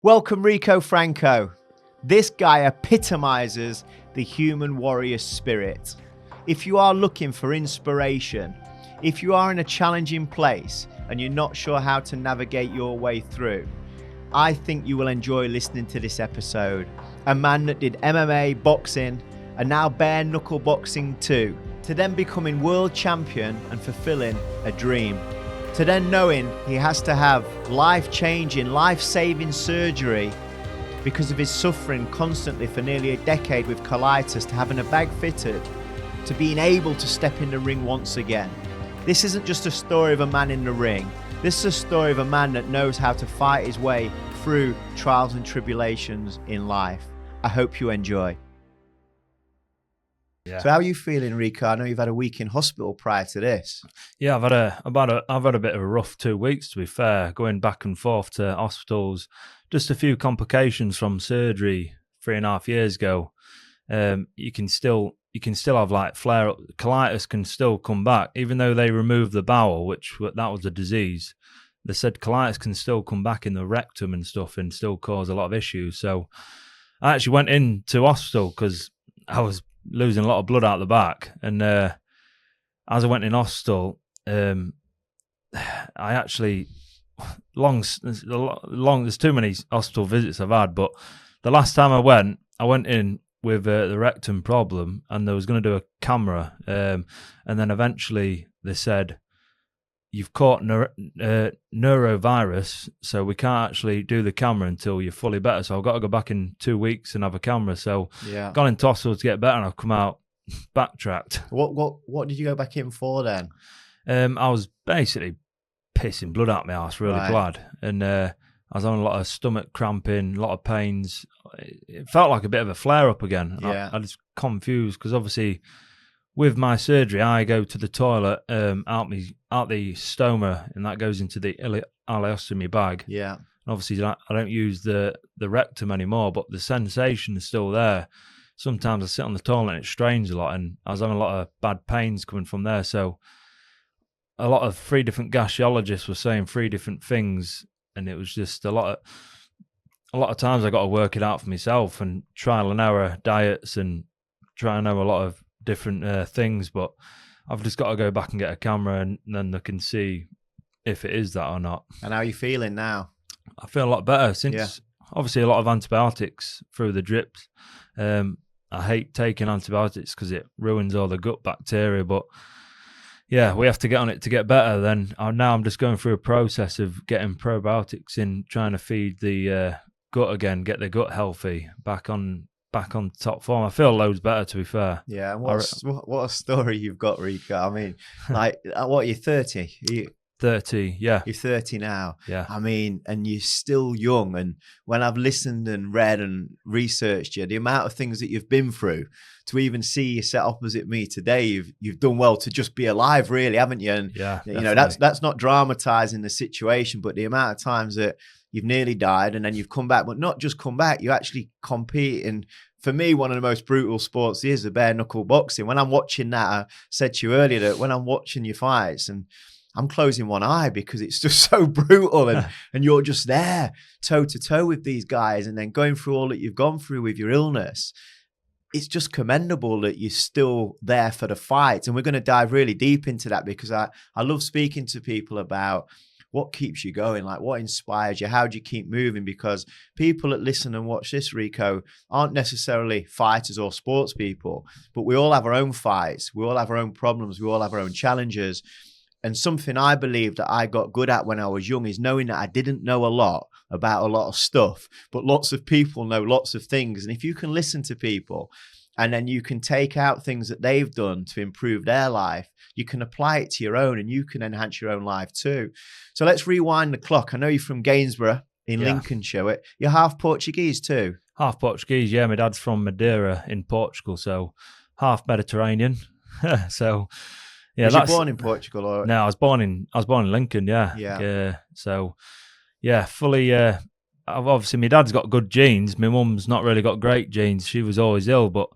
Welcome, Rico Franco. This guy epitomizes the human warrior spirit. If you are looking for inspiration, if you are in a challenging place and you're not sure how to navigate your way through, I think you will enjoy listening to this episode. A man that did MMA, boxing, and now bare-knuckle boxing too, to then becoming world champion and fulfilling a dream. To then knowing he has to have life-changing, life-saving surgery because of his suffering constantly for nearly a decade with colitis, to having a bag fitted, to being able to step in the ring once again. This isn't just a story of a man in the ring. This is a story of a man that knows how to fight his way through trials and tribulations in life. I hope you enjoy. Yeah. So how are you feeling, Rico? I know you've had a week in hospital prior to this. Yeah, I've had a bit of a rough 2 weeks, to be fair, going back and forth to hospitals. Just a few complications from surgery 3.5 years ago. You can still have like flare up. Colitis can still come back, even though they removed the bowel, that was a disease. They said colitis can still come back in the rectum and stuff and still cause a lot of issues. So I actually went into hospital because I was losing a lot of blood out the back, and as I went in hospital, I actually there's too many hospital visits I've had, but the last time I went in with the rectum problem, and they was going to do a camera, and then eventually they said, you've caught neurovirus, so we can't actually do the camera until you're fully better. So I've got to go back in 2 weeks and have a camera. So gone into hospital to get better, and I've come out backtracked. What did you go back in for then? I was basically pissing blood out my arse really bad, and I was having a lot of stomach cramping, a lot of pains. It felt like a bit of a flare-up again. I was confused because obviously with my surgery, I go to the toilet out the stoma, and that goes into the ileostomy bag. Yeah. And obviously, I don't use the rectum anymore, but the sensation is still there. Sometimes I sit on the toilet and it strains a lot, and I was having a lot of bad pains coming from there. So a lot of 3 different gastrologists were saying 3 different things, and it was just a lot of times I got to work it out for myself and trial and error diets and try and know a lot of different things, but I've just got to go back and get a camera, and then they can see if it is that or not. And how are you feeling now? I feel a lot better since obviously a lot of antibiotics through the drips. I hate taking antibiotics because it ruins all the gut bacteria, but yeah, we have to get on it to get better. Then now I'm just going through a process of getting probiotics in, trying to feed the gut again, get the gut healthy, back on top form. I feel loads better, to be fair. Yeah, and what a story you've got, Rico. I mean, like, what, you're 30? 30, yeah. You're 30 now. Yeah. I mean, and you're still young. And when I've listened and read and researched you, the amount of things that you've been through, to even see you set opposite me today, you've done well to just be alive, really, haven't you? And yeah, you know, that's not dramatizing the situation, but the amount of times that you've nearly died and then you've come back, but not just come back, you actually compete. And for me, one of the most brutal sports is the bare knuckle boxing. When I'm watching that, I said to you earlier that when I'm watching your fights and I'm closing one eye because it's just so brutal, and you're just there toe to toe with these guys, and then going through all that you've gone through with your illness. It's just commendable that you're still there for the fight. And we're going to dive really deep into that because I love speaking to people about what keeps you going, like what inspires you, how do you keep moving? Because people that listen and watch this, Rico, aren't necessarily fighters or sports people, but we all have our own fights. We all have our own problems. We all have our own challenges. And something I believe that I got good at when I was young is knowing that I didn't know a lot about a lot of stuff, but lots of people know lots of things. And if you can listen to people and then you can take out things that they've done to improve their life, you can apply it to your own and you can enhance your own life too. So let's rewind the clock. I know you're from Gainsborough in Lincolnshire. You're half Portuguese too? Half Portuguese, yeah. My dad's from Madeira in Portugal, so half Mediterranean. So yeah, was you born in Portugal or? No, I was born in Lincoln. Yeah. So yeah, fully. Obviously, my dad's got good genes. My mum's not really got great genes. She was always ill, but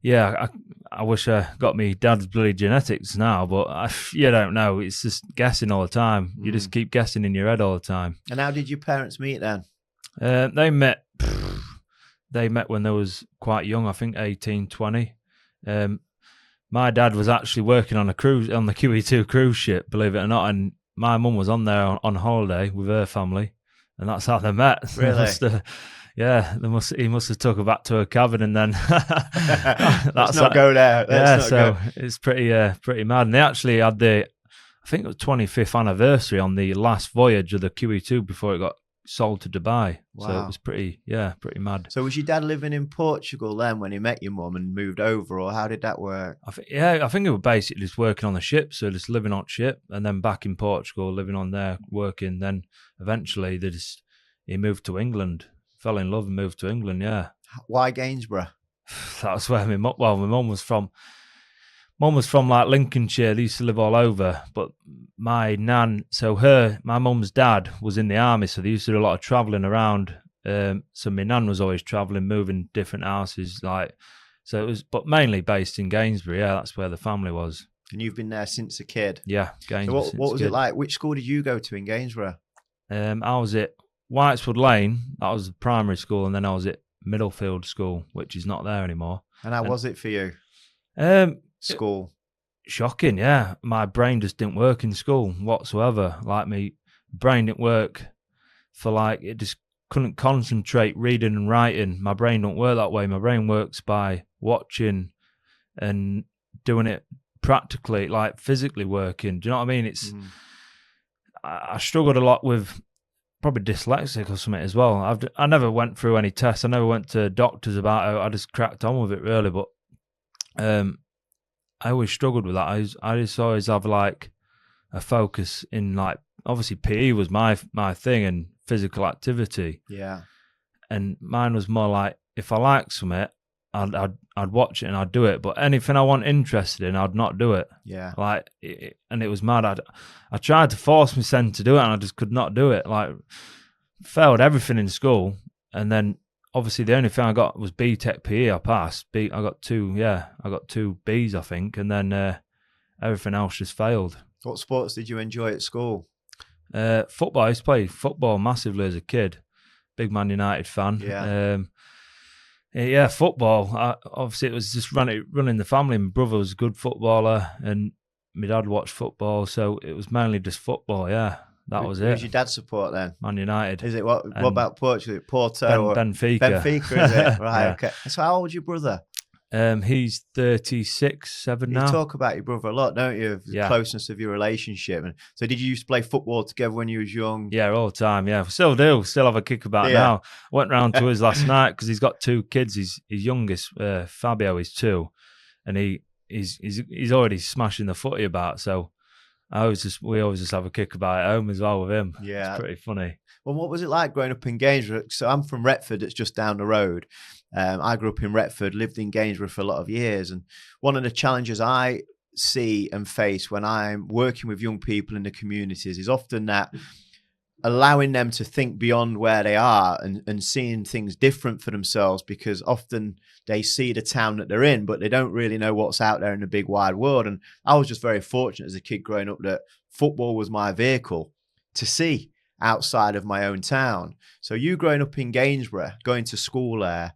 yeah, I wish I got me dad's bloody genetics now, but you don't know. It's just guessing all the time. You just keep guessing in your head all the time. And how did your parents meet then? They met. They met when they was quite young. I think 18, 20. My dad was actually working on a cruise on the QE2 cruise ship, believe it or not, and my mum was on there on holiday with her family, and that's how they met. Really? He must have took her back to her cabin, and then Let's not go there. It's pretty mad. And they actually had I think it was 25th anniversary on the last voyage of the QE2 before it got sold to Dubai. Wow. So it was pretty mad. So was your dad living in Portugal then when he met your mum and moved over, or how did that work? I think it was basically just working on the ship, so just living on ship, and then back in Portugal, living on there, working. Then eventually he moved to England, fell in love and moved to England. Yeah. Why Gainsborough? That's where my mum was from. Mum was from like Lincolnshire. They used to live all over, but my nan, my mum's dad was in the army, so they used to do a lot of travelling around. So my nan was always travelling, moving different houses, so it was, but mainly based in Gainsborough. Yeah, that's where the family was. And you've been there since a kid. Yeah, Gainsborough. So what was it like? Which school did you go to in Gainsborough? I was at Whiteswood Lane. That was the primary school, and then I was at Middlefield School, which is not there anymore. And how was it for you? School. Shocking, yeah. My brain just didn't work in school whatsoever. Like, my brain didn't work it just couldn't concentrate reading and writing. My brain don't work that way. My brain works by watching and doing it practically, like physically working. Do you know what I mean? It's I struggled a lot with probably dyslexic or something as well. I never went through any tests. I never went to doctors about it. I just cracked on with it really. But I always struggled with that. I just always have like a focus in, like, obviously PE was my thing and physical activity. Yeah. And mine was more like, if I like something, I'd watch it and I'd do it. But anything I wasn't interested in, I'd not do it. Yeah. And it was mad. I tried to force myself to do it and I just could not do it. Like, failed everything in school. And then obviously the only thing I got was B-Tech PE. I passed. I got two B's, I think. And then everything else just failed. What sports did you enjoy at school? Football. I used to play football massively as a kid. Big Man United fan. Yeah. Football. Obviously, it was just running the family. My brother was a good footballer, and my dad watched football, so it was mainly just football. Yeah, that was it. Who's your dad support then? Man United. Is it what about Portugal? Porto or Benfica? Benfica, is it? Right. Yeah. Okay. So how old's your brother? He's 36-7 now. You talk about your brother a lot, don't you? Of the Yeah. closeness of your relationship. And so did you used to play football together when you was young? Yeah, all the time. Yeah, still do. Still have a kick about it now. Went round to his last night because he's got two kids. His youngest, Fabio, is 2, and he's already smashing the footy about. So we always just have a kick about it at home as well with him. Yeah, it's pretty funny. Well, what was it like growing up in Gainsborough? So I'm from Retford, it's just down the road. I grew up in Retford, lived in Gainsborough for a lot of years. And one of the challenges I see and face when I'm working with young people in the communities is often that allowing them to think beyond where they are and seeing things different for themselves, because often they see the town that they're in, but they don't really know what's out there in the big wide world. And I was just very fortunate as a kid growing up that football was my vehicle to see outside of my own town. So you growing up in Gainsborough, going to school there,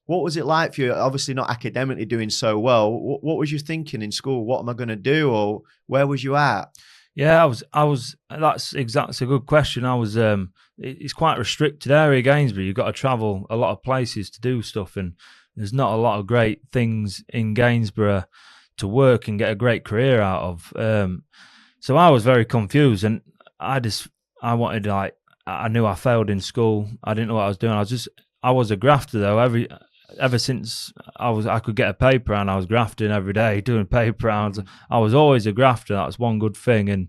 what was it like for you? Obviously not academically doing so well. What was you thinking in school? What am I going to do? Or where was you at? Yeah, I was. That's a good question. I was. It's quite a restricted area, Gainsborough. You've got to travel a lot of places to do stuff, and there's not a lot of great things in Gainsborough to work and get a great career out of. So I was very confused, and I wanted, like, I knew I failed in school. I didn't know what I was doing. I was a grafter though. Ever since I could get a paper round, I was grafting every day, doing paper rounds. I was always a grafter. That's one good thing. And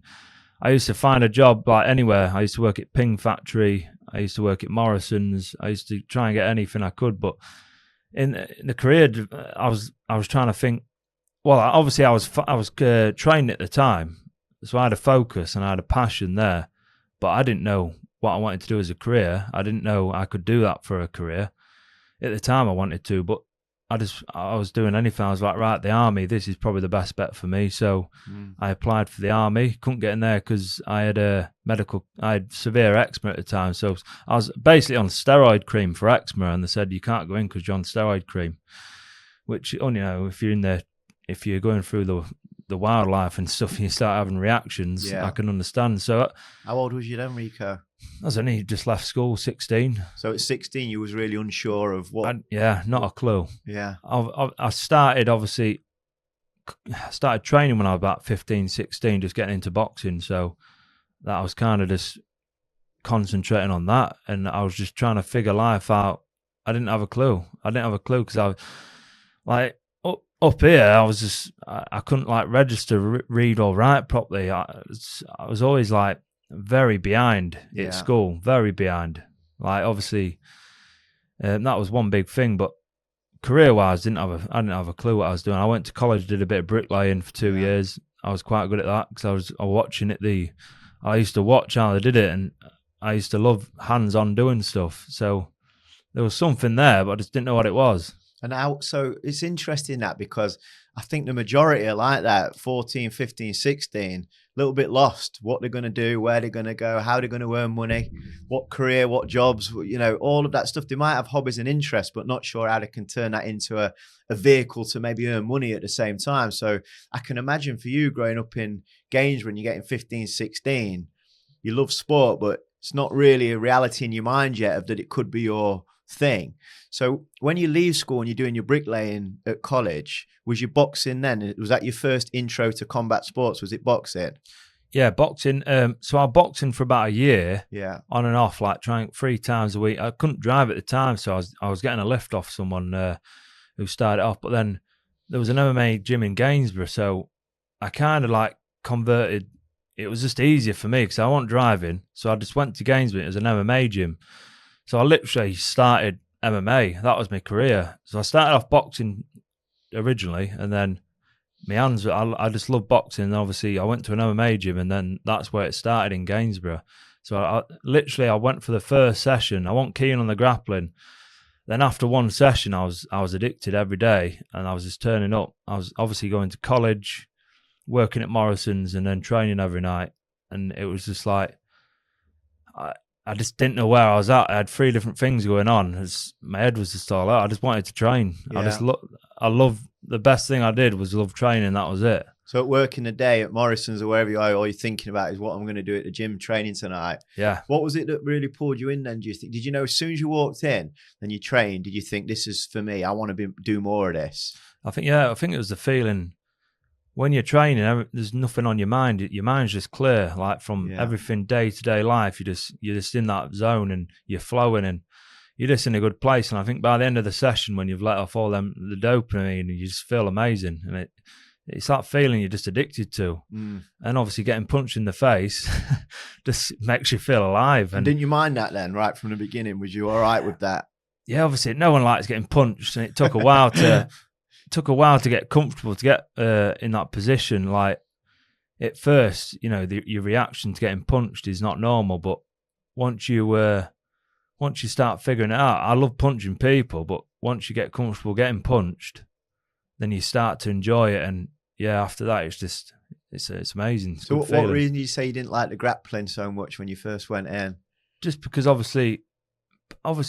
I used to find a job like anywhere. I used to work at Ping Factory. I used to work at Morrison's. I used to try and get anything I could. But in the career, I was trying to think. Well, obviously I was trained at the time, so I had a focus and I had a passion there. But I didn't know what I wanted to do as a career. I didn't know I could do that for a career. At the time I wanted to, but I was doing anything. I was like, right, the army, this is probably the best bet for me. So I applied for the army, couldn't get in there because I had severe eczema at the time. So I was basically on steroid cream for eczema, and they said you can't go in because you're on steroid cream, which, you know, if you're going through the wildlife and stuff, you start having reactions. I can understand. So how old was you then, Rico? I was only just left school, 16. So at 16, you was really unsure of what? Not a clue. Yeah. I started training when I was about 15, 16, just getting into boxing. So that I was kind of just concentrating on that. And I was just trying to figure life out. I didn't have a clue because I was like, up here, I couldn't like register, read or write properly. I was always like very behind at school, very behind. Like obviously, that was one big thing. But career-wise, I didn't have a clue what I was doing. I went to college, did a bit of bricklaying for 2 years. I was quite good at that because I was watching it. I used to watch how they did it, and I used to love hands-on doing stuff. So there was something there, but I just didn't know what it was. And so it's interesting that, because I think the majority are like that, 14, 15, 16, a little bit lost, what they're going to do, where they're going to go, how they're going to earn money, what career, what jobs, you know, all of that stuff. They might have hobbies and interests, but not sure how they can turn that into a vehicle to maybe earn money at the same time. So I can imagine for you growing up in Gainsborough and you're getting 15, 16, you love sport, but it's not really a reality in your mind yet of that it could be your thing. So when you leave school and you're doing your bricklaying at college, was you boxing then? Was that your first intro to combat sports? Was it boxing? Yeah, boxing. So I was boxing for about a year, on and off, like trying 3 times a week. I couldn't drive at the time, so I was getting a lift off someone who started off. But then there was an MMA gym in Gainsborough, so I kind of like converted. It was just easier for me because I wasn't driving, so I just went to Gainsborough. It was an MMA gym. So I literally started MMA. That was my career. So I started off boxing originally, and then my hands, I just love boxing. And obviously, I went to an MMA gym, and then that's where it started in Gainsborough. So I went for the first session. I wasn't keen on the grappling. Then after one session, I was addicted every day, and I was just turning up. I was obviously going to college, working at Morrison's, and then training every night. And it was just like, I just didn't know where I was at. I had 3 different things going on. My head was just all out. I just wanted to train. Yeah. I love the best thing I did was love training. That was it. So at work in the day at Morrison's or wherever you are, all you're thinking about is what I'm going to do at the gym training tonight. Yeah. What was it that really pulled you in then, do you think? Did you know as soon as you walked in and you trained, did you think this is for me? I want to do more of this? I think it was the feeling. When you're training, there's nothing on your mind. Your mind's just clear, like from everything day-to-day life. You're just in that zone and you're flowing and you're just in a good place. And I think by the end of the session, when you've let off all the dopamine, you just feel amazing. And it's that feeling you're just addicted to. And obviously getting punched in the face just makes you feel alive. And didn't you mind that then, right from the beginning? Was you all right with that? Yeah, obviously no one likes getting punched, and it took a while to get comfortable, to get in that position. Like at first, you know, your reaction to getting punched is not normal, but once you start figuring it out, I love punching people, but once you get comfortable getting punched, then you start to enjoy it. And yeah, after that, it's amazing. So what reason did you say you didn't like the grappling so much when you first went in? Just because obviously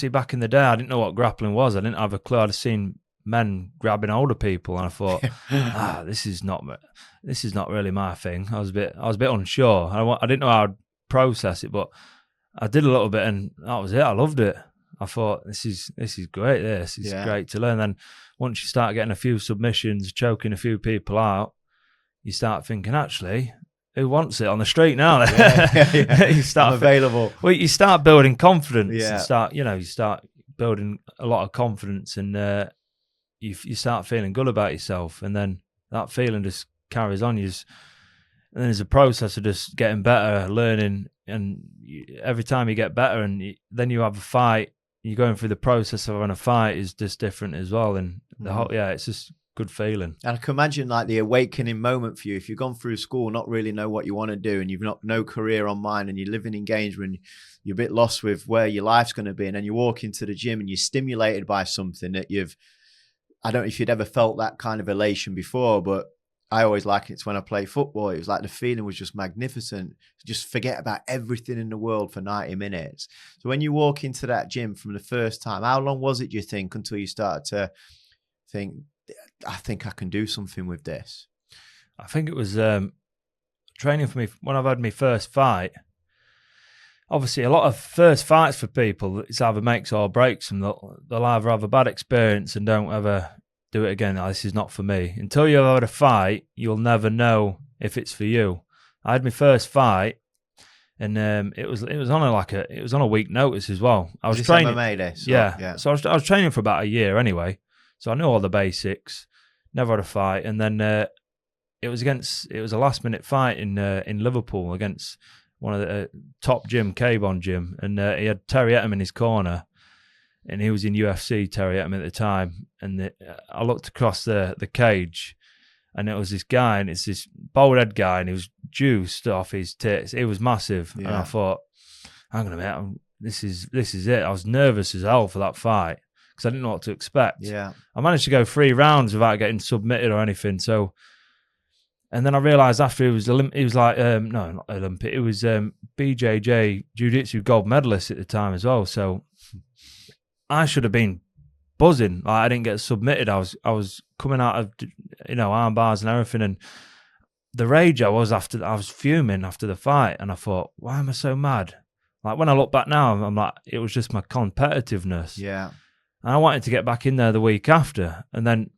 back in the day, I didn't know what grappling was. I didn't have a clue. I'd seen men grabbing older people, and I thought, this is not really my thing. I was a bit unsure. I didn't know how I'd process it, but I did a little bit, and that was it. I loved it. I thought this is great. This is great to learn. Then once you start getting a few submissions, choking a few people out, you start thinking, actually, who wants it on the street now? You start available. Well, you start building confidence. Yeah. You start building a lot of confidence, and you start feeling good about yourself, and then that feeling just carries on. And then there's a process of just getting better, learning, and every time you get better, and then you have a fight. You're going through the process of having a fight is just different as well, and it's just good feeling. And I can imagine like the awakening moment for you if you've gone through school, not really know what you want to do, and you've no career on mind, and you're living in Gainsborough, and you're a bit lost with where your life's going to be, and then you walk into the gym and you're stimulated by something that I don't know if you'd ever felt that kind of elation before, but I always like it when I play football. It was like the feeling was just magnificent. Just forget about everything in the world for 90 minutes. So when you walk into that gym from the first time, how long was it, do you think, until you started to think, I think I can do something with this? I think it was training for me when I've had my first fight. Obviously, a lot of first fights for people, it's either makes or breaks them. They'll either have a bad experience and don't ever do it again. Oh, this is not for me. Until you've had a fight, you'll never know if it's for you. I had my first fight, and it was on a week notice as well. I was training. MMA this, yeah. So I was training for about a year anyway. So I knew all the basics. Never had a fight, and then it was a last minute fight in Liverpool against one of the top gym, K-Bon gym, and he had Terry Etam in his corner. And he was in UFC, Terry Etam at the time. And I looked across the cage, and it was this guy, and it's this bald head guy, and he was juiced off his tits. It was massive. Yeah. And I thought, hang on a minute, this is it. I was nervous as hell for that fight because I didn't know what to expect. Yeah. I managed to go 3 rounds without getting submitted or anything. So, and then I realised after it was like, no, not Olympic. It was BJJ Jiu-Jitsu gold medalist at the time as well. So I should have been buzzing. Like, I didn't get submitted. I was coming out of, arm bars and everything, and the rage I was fuming after the fight, and I thought, why am I so mad? Like, when I look back now, I'm like, it was just my competitiveness. Yeah. And I wanted to get back in there the week after, and then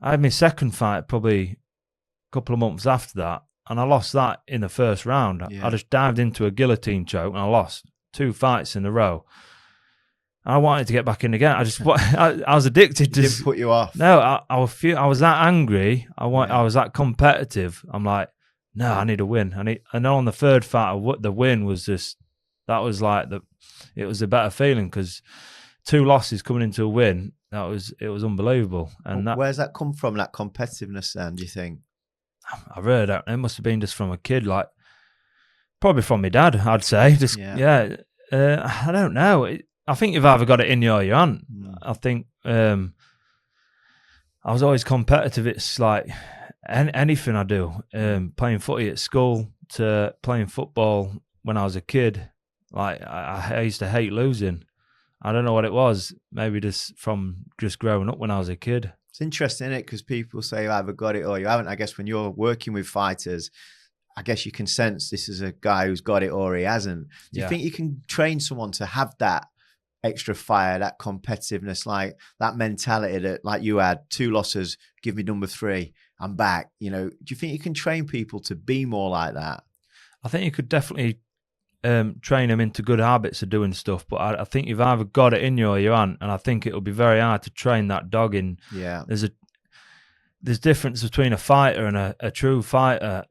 I had my second fight probably a couple of months after that, and I lost that in the first round. Yeah. I just dived into a guillotine choke, and I lost 2 fights in a row. I wanted to get back in again. I was addicted to. It didn't put you off. No, I was that angry. I was that competitive. I'm like, no, I need a win. And then on the third fight, the win was just, that was like it was a better feeling because 2 losses coming into a win. It was unbelievable. And where's that come from? That competitiveness, then? Do you think? I really don't. It must have been just from a kid, like probably from my dad. I'd say, just I don't know. I think you've either got it in you or you haven't. I think I was always competitive. It's like anything I do, playing footy at school to playing football when I was a kid. Like I used to hate losing. I don't know what it was. Maybe just from growing up when I was a kid. It's interesting, isn't it? Because people say you either got it or you haven't. I guess when you're working with fighters, I guess you can sense this is a guy who's got it or he hasn't. Do you think you can train someone to have that extra fire, that competitiveness, like that mentality that, like you had, 2 losses, give me number 3, I'm back? Do you think you can train people to be more like that? I think you could definitely train them into good habits of doing stuff, but I think you've either got it in you or you haven't, and I think it'll be very hard to train that dog in. Yeah. There's difference between a fighter and a true fighter,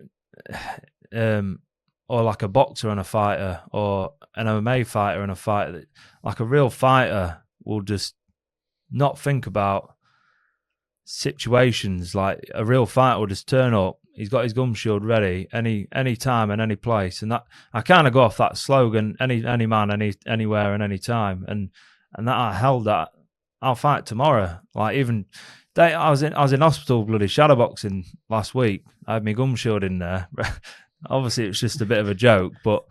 or like a boxer and a fighter, or an MMA fighter and a fighter. Like a real fighter will just not think about situations. Like a real fighter will just turn up. He's got his gum shield ready any time and any place. And that I kind of go off that slogan: any man, anywhere and any time. And that I held that. I'll fight tomorrow. Like even I was in hospital bloody shadowboxing last week. I had my gum shield in there. Obviously, it's just a bit of a joke, but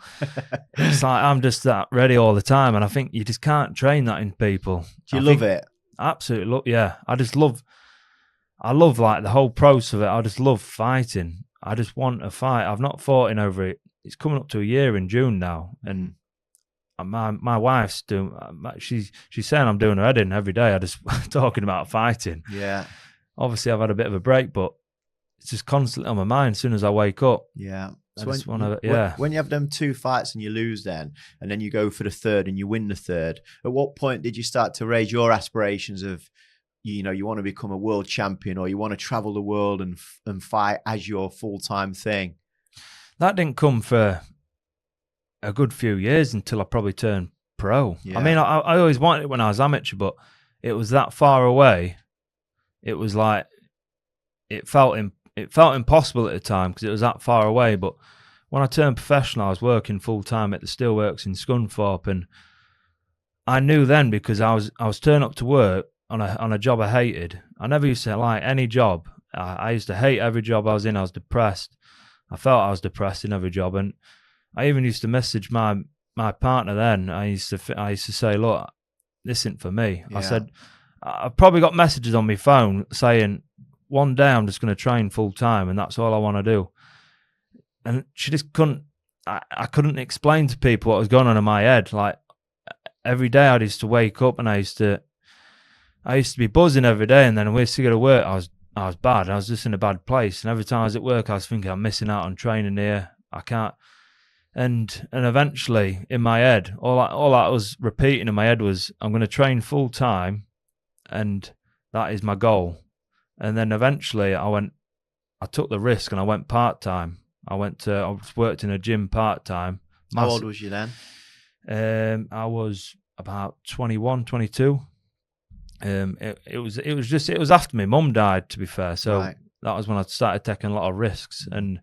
it's like I'm just that ready all the time, and I think you just can't train that in people. Do you love it? Absolutely, yeah. I love like the whole process of it. I just love fighting. I just want a fight. I've not fought in over it. It's coming up to a year in June now, and my wife's doing. She's saying I'm doing her head in every day. I just talking about fighting. Yeah. Obviously, I've had a bit of a break, but it's just constantly on my mind as soon as I wake up. Yeah. So when you have them 2 fights and you lose and then you go for the 3rd and you win the 3rd, at what point did you start to raise your aspirations of, you want to become a world champion, or you want to travel the world and fight as your full-time thing? That didn't come for a good few years until I probably turned pro. Yeah. I mean, I always wanted it when I was amateur, but it was that far away. It was like, it felt impossible at the time because it was that far away. But when I turned professional, I was working full time at the steelworks in Scunthorpe, and I knew then, because I was turning up to work. on a job I hated. I never used to like any job. I used to hate every job I was in. I was depressed. I felt I was depressed in every job, and I even used to message my partner then. I used to say, look, this isn't for me. Yeah. I said, I've probably got messages on my phone saying, one day I'm just going to train full time and that's all I want to do. And she just couldn't, I couldn't explain to people what was going on in my head. Like every day I used to wake up and I used to be buzzing every day, and then when I used to go to work, I was bad. I was just in a bad place. And every time I was at work, I was thinking, I'm missing out on training here. I can't. And eventually in my head, all I was repeating in my head was, I'm going to train full time and that is my goal. And then eventually I took the risk and I went part time. I worked in a gym part time. How old was you then? I was about 21, 22. It was after my mum died, to be fair. So Right. That was when I started taking a lot of risks, and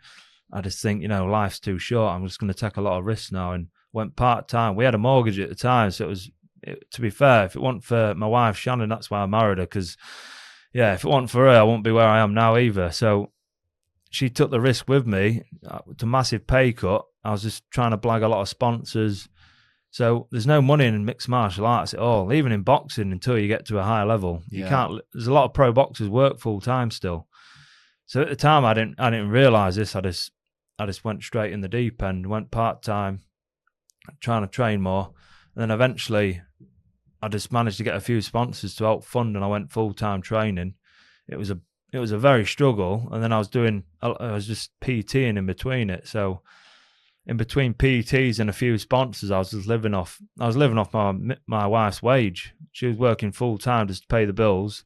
I just think, life's too short. I'm just going to take a lot of risks now, and went part time. We had a mortgage at the time, so to be fair, if it wasn't for my wife Shannon, that's why I married her. Because if it wasn't for her, I wouldn't be where I am now either. So she took the risk with me. It's a massive pay cut. I was just trying to blag a lot of sponsors. So there's no money in mixed martial arts at all, even in boxing, until you get to a higher level. You can't. There's a lot of pro boxers work full time still. So at the time, I didn't realize this. I just went straight in the deep end, went part time, trying to train more, and then eventually, I just managed to get a few sponsors to help fund, and I went full time training. It was a very struggle, and then I was just PTing in between it. So in between PTs and a few sponsors, I was living off my wife's wage. She was working full time just to pay the bills,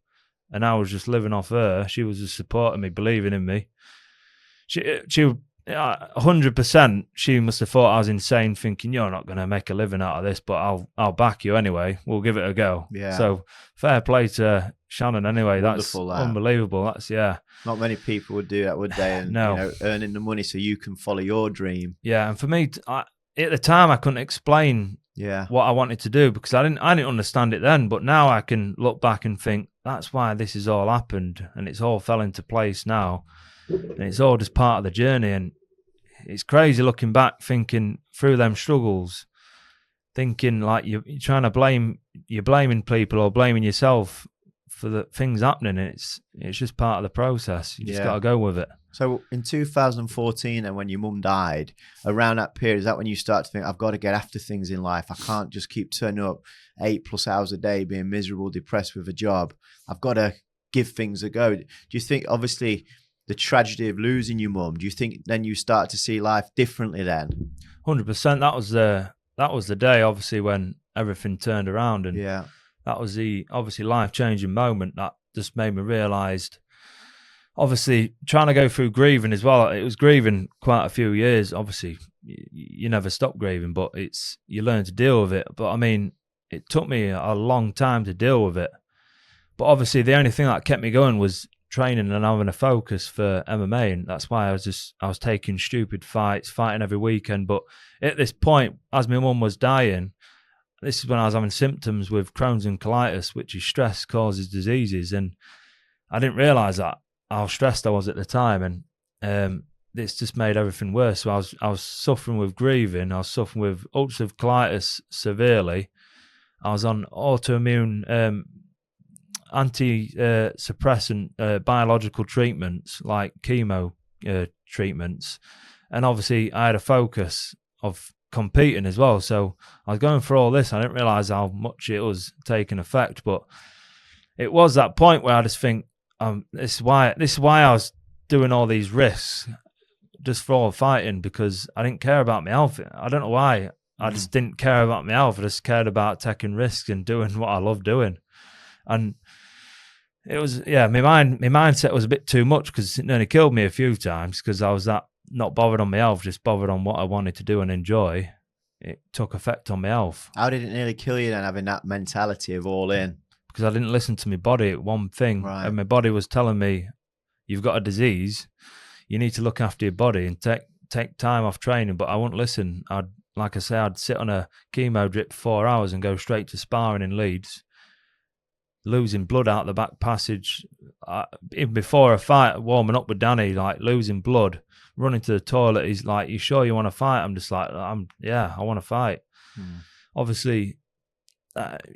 and I was just living off her. She was just supporting me, believing in me. She 100%. She must have thought I was insane, thinking you're not going to make a living out of this, but I'll back you anyway. We'll give it a go. Yeah. So fair play to Shannon. Anyway, Wonderful, that's unbelievable. That's Not many people would do that, would they? And, No. Earning the money so you can follow your dream. Yeah, and for me, at the time, I couldn't explain what I wanted to do because I didn't understand it then. But now I can look back and think that's why this has all happened, and it's all fell into place now, and it's all just part of the journey. And it's crazy looking back, thinking through them struggles, thinking like you're trying to you're blaming people or blaming yourself for the things happening. It's just part of the process. You just got to go with it. So in 2014, and when your mum died, around that period, is that when you start to think, I've got to get after things in life? I can't just keep turning up 8+ hours a day, being miserable, depressed with a job. I've got to give things a go. Do you think, obviously, the tragedy of losing your mum, do you think then you start to see life differently then? 100%. That was the day, obviously, when everything turned around, and that was the obviously life-changing moment that just made me realise. Obviously, trying to go through grieving as well. It was grieving quite a few years. Obviously, you never stop grieving, but you learn to deal with it. But I mean, it took me a long time to deal with it. But obviously, the only thing that kept me going was training and having a focus for MMA, and that's why I was taking stupid fights, fighting every weekend. But at this point, as my mum was dying, this is when I was having symptoms with Crohn's and colitis, which is stress causes diseases, and I didn't realise that. How stressed I was at the time, and it's just made everything worse. So I was suffering with grieving. I was suffering with ulcerative colitis severely. I was on autoimmune anti-suppressant biological treatments like chemo treatments, and obviously I had a focus of competing as well. So I was going for all this. I didn't realise how much it was taking effect, but it was that point where I just think. This is why I was doing all these risks just for all fighting, because I didn't care about my health. I don't know why. I just didn't care about my health. I just cared about taking risks and doing what I love doing. And it was, my mindset was a bit too much, because it nearly killed me a few times, because I was that not bothered on my health, just bothered on what I wanted to do and enjoy. It took effect on my health. How did it nearly kill you then, having that mentality of all in? Because I didn't listen to my body, one thing. Right. And my body was telling me, you've got a disease, you need to look after your body and take time off training. But I wouldn't listen. I'd sit on a chemo drip for 4 hours and go straight to sparring in Leeds. losing blood out the back passage. Even before a fight, warming up with Danny, like losing blood, running to the toilet. He's like, "You sure you want to fight?" I'm just like, "Yeah, I want to fight." Obviously,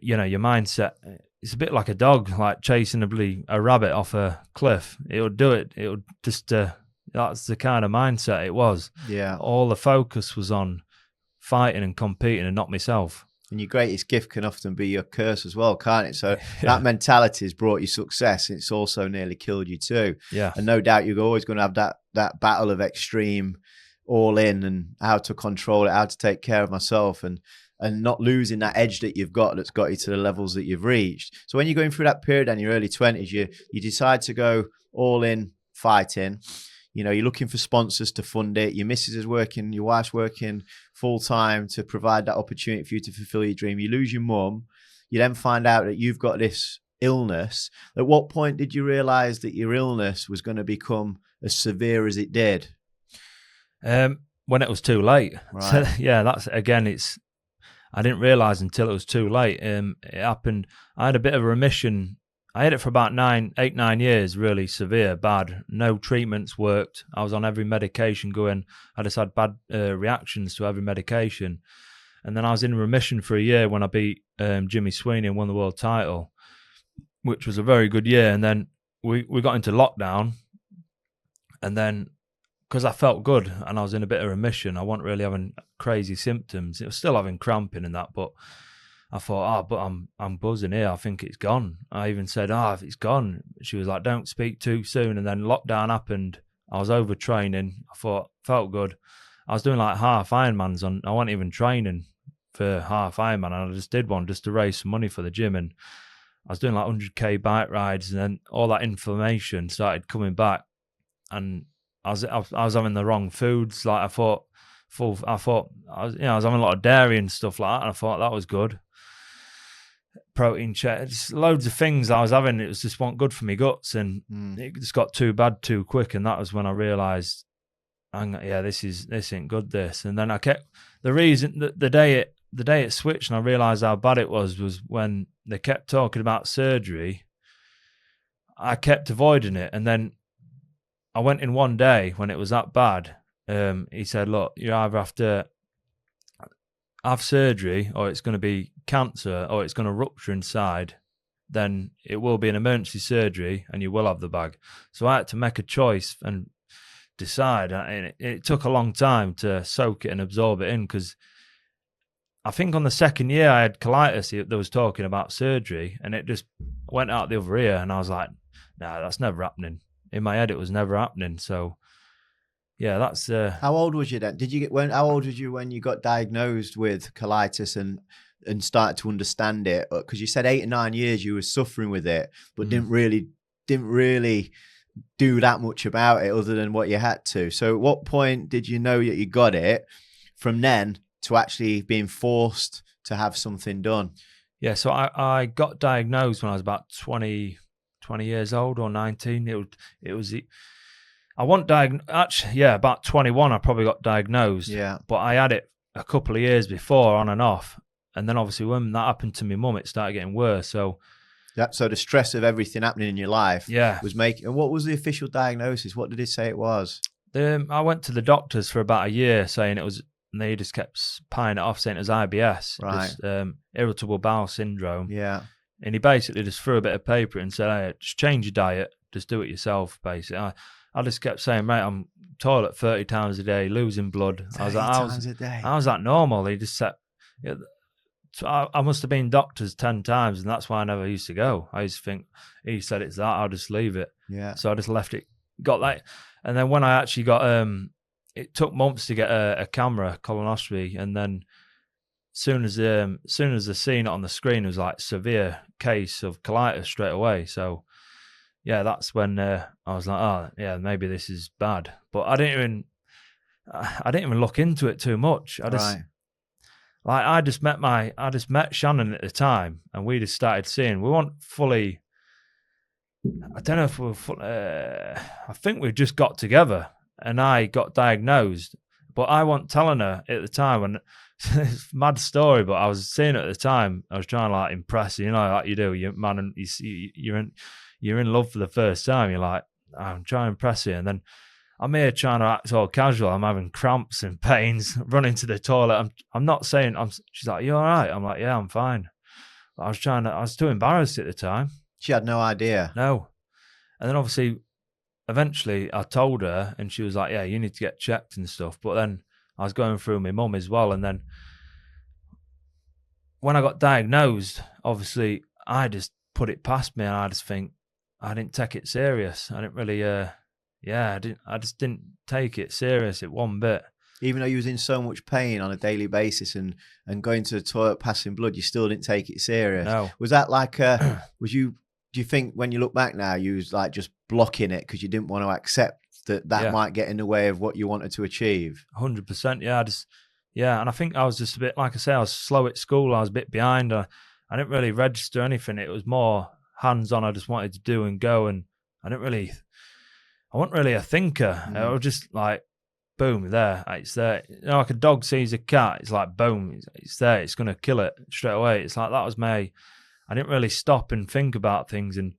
you know, your mindset. It's a bit like a dog, like chasing a rabbit off a cliff. It'll do it. It'll just. That's the kind of mindset it was. Yeah. All the focus was on fighting and competing, and not myself. And your greatest gift can often be your curse as well, can't it? So that mentality has brought you success. It's also nearly killed you too. Yeah. And no doubt you're always going to have that battle of extreme all in and how to control it, how to take care of myself and not losing that edge that you've got that's got you to the levels that you've reached. So when you're going through that period in your early 20s, you decide to go all in fighting. You know, you're looking for sponsors to fund it. Your missus is working, your wife's working full time to provide that opportunity for you to fulfill your dream. You lose your mum. You then find out that you've got this illness. At what point did you realize that your illness was going to become as severe as it did? When it was too late. Right. So, yeah, that's again, I didn't realize until it was too late. It happened. I had a bit of a remission. I had it for about 8-9 years, really severe, bad. No treatments worked. I was on every medication going. I just had bad reactions to every medication. And then I was in remission for a year when I beat Jimmy Sweeney and won the world title, which was a very good year. And then we got into lockdown. And then, because I felt good and I was in a bit of remission, I wasn't really having crazy symptoms. It was still having cramping and that, but I thought, but I'm buzzing here. I think it's gone. I even said, if it's gone. She was like, don't speak too soon. And then lockdown happened. I was overtraining. I felt good. I was doing like half Ironmans I wasn't even training for half Ironman. And I just did one just to raise some money for the gym. And I was doing like 100k bike rides, and then all that inflammation started coming back. And I was having the wrong foods. Like I was having a lot of dairy and stuff like that. And I thought that was good. Protein shake, just loads of things I was having. It was just not good for my guts, and it just got too bad too quick. And that was when I realised, this ain't good. This, and then I kept the reason that the day it switched, and I realised how bad it was when they kept talking about surgery. I kept avoiding it, and then I went in one day when it was that bad. He said, "Look, you either have to have surgery, or it's going to be cancer, or it's going to rupture inside. Then it will be an emergency surgery and you will have the bag." So I had to make a choice and decide. And it took a long time to soak it and absorb it in, because I think on the second year I had colitis that was talking about surgery, and it just went out the other ear. And I was like, nah, that's never happening. In my head, it was never happening. So yeah, that's How old was you then? How old was you when you got diagnosed with colitis and started to understand it? Because you said 8 or 9 years you were suffering with it, but didn't really do that much about it other than what you had to. So at what point did you know that you got it, from then to actually being forced to have something done? Yeah, so I got diagnosed when I was about 20 years old or 19. It was I wasn't diagnosed. Actually, yeah, about 21, I probably got diagnosed. Yeah. But I had it a couple of years before, on and off. And then obviously when that happened to my mum, it started getting worse. So the stress of everything happening in your life was making. And what was the official diagnosis? What did it say it was? I went to the doctors for about a year saying it was, and they just kept pieing it off saying it was IBS, right? Irritable bowel syndrome. Yeah. And he basically just threw a bit of paper and said, "Hey, just change your diet, just do it yourself." Basically, I just kept saying, "Mate, I'm toilet 30 times a day, losing blood." I was like, times a day. I was that normal? He just said, I must have been doctors 10 times, and that's why I never used to go. I used to think, he said it's that, I'll just leave it. Yeah. So I just left it, got that. And then when I actually got, it took months to get a camera, colonoscopy, and then soon as they seen it on the screen, it was like severe case of colitis straight away. So yeah, that's when I was like, oh yeah, maybe this is bad. But I didn't even look into it too much. I just met Shannon at the time, and we just started seeing. We weren't fully. I don't know if we were. I think we just got together, and I got diagnosed. But I wasn't telling her at the time, it's a mad story, but I was saying at the time, I was trying to like impress you, like you do, you man, and you're in love for the first time. You're like, I'm trying to impress you, and then I'm here trying to act all casual. I'm having cramps and pains, running to the toilet. I'm not saying. She's like, you all right? I'm like, yeah, I'm fine. I was too embarrassed at the time. She had no idea. No. And then obviously, eventually I told her and she was like, yeah, you need to get checked and stuff. But then I was going through my mum as well. And then when I got diagnosed, obviously I just put it past me and I just think I didn't take it serious. I didn't really, I just didn't take it serious at one bit. Even though you was in so much pain on a daily basis and going to the toilet, passing blood, you still didn't take it serious. No. Was that like, do you think when you look back now, you was like just blocking it because you didn't want to accept that might get in the way of what you wanted to achieve? 100%. Yeah. And I think I was just a bit, like I say, I was slow at school. I was a bit behind. I didn't really register anything. It was more hands-on. I just wanted to do and go. And I wasn't really a thinker. I was just like, boom, there, it's there. You know, like a dog sees a cat, it's like, boom, it's there, it's going to kill it straight away. It's like that was me. I didn't really stop and think about things and,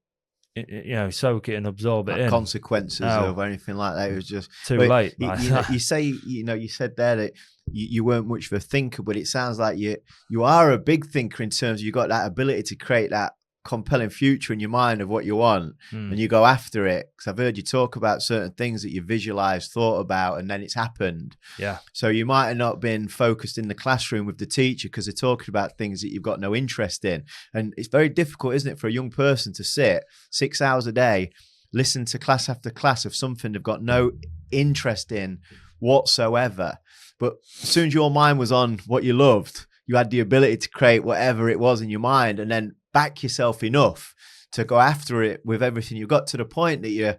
soak it and absorb it in. Consequences of anything like that. It was just too late. You said there that you weren't much of a thinker, but it sounds like you are a big thinker in terms of you got that ability to create that compelling future in your mind of what you want and you go after it. Because I've heard you talk about certain things that you visualized, thought about, and then it's happened. Yeah. So you might have not been focused in the classroom with the teacher because they're talking about things that you've got no interest in. And it's very difficult, isn't it, for a young person to sit 6 hours a day, listen to class after class of something they've got no interest in whatsoever. But as soon as your mind was on what you loved, you had the ability to create whatever it was in your mind and then back yourself enough to go after it with everything. You got to the point that you're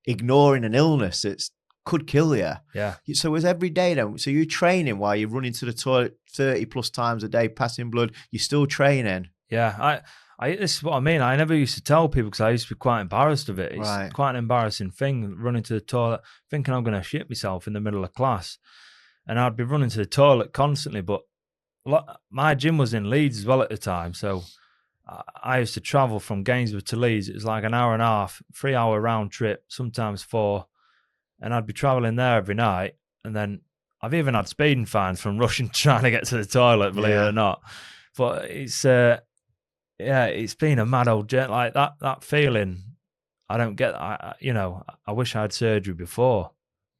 ignoring an illness that could kill you. Yeah. So it was every day then. So you're training while you're running to the toilet 30 plus times a day, passing blood. You're still training. Yeah. This is what I mean. I never used to tell people because I used to be quite embarrassed of it. It's quite an embarrassing thing, running to the toilet, thinking I'm going to shit myself in the middle of class. And I'd be running to the toilet constantly. But my gym was in Leeds as well at the time. So I used to travel from Gainsborough to Leeds. It was like an hour and a half, 3 hour round trip, sometimes 4. And I'd be traveling there every night. And then I've even had speeding fines from rushing trying to get to the toilet, believe it or not. But it's been a mad old journey. Like that feeling, I don't get. I wish I had surgery before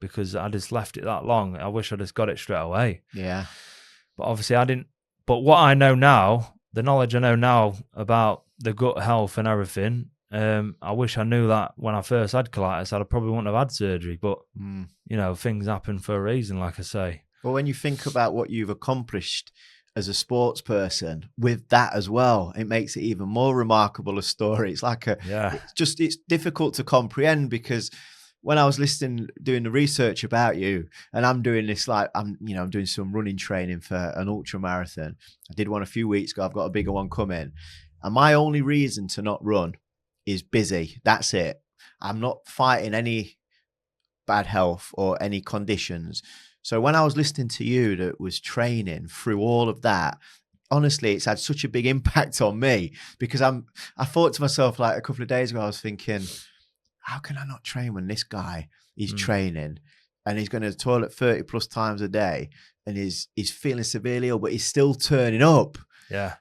because I just left it that long. I wish I just got it straight away. Yeah. But obviously I didn't. But what I know now, the knowledge I know now about the gut health and everything, I wish I knew that when I first had colitis. I probably wouldn't have had surgery. But things happen for a reason, like I say. Well, when you think about what you've accomplished as a sports person with that as well, it makes it even more remarkable a story. It's like it's difficult to comprehend because when I was doing the research about you, and I'm doing this, like I'm doing some running training for an ultra marathon. I did one a few weeks ago. I've got a bigger one coming, and my only reason to not run is busy. That's it. I'm not fighting any bad health or any conditions. So when I was listening to you that was training through all of that, honestly, it's had such a big impact on me because I thought to myself, like a couple of days ago, I was thinking, how can I not train when this guy is training and he's going to the toilet 30 plus times a day and he's feeling severely ill, but he's still turning up. Yeah.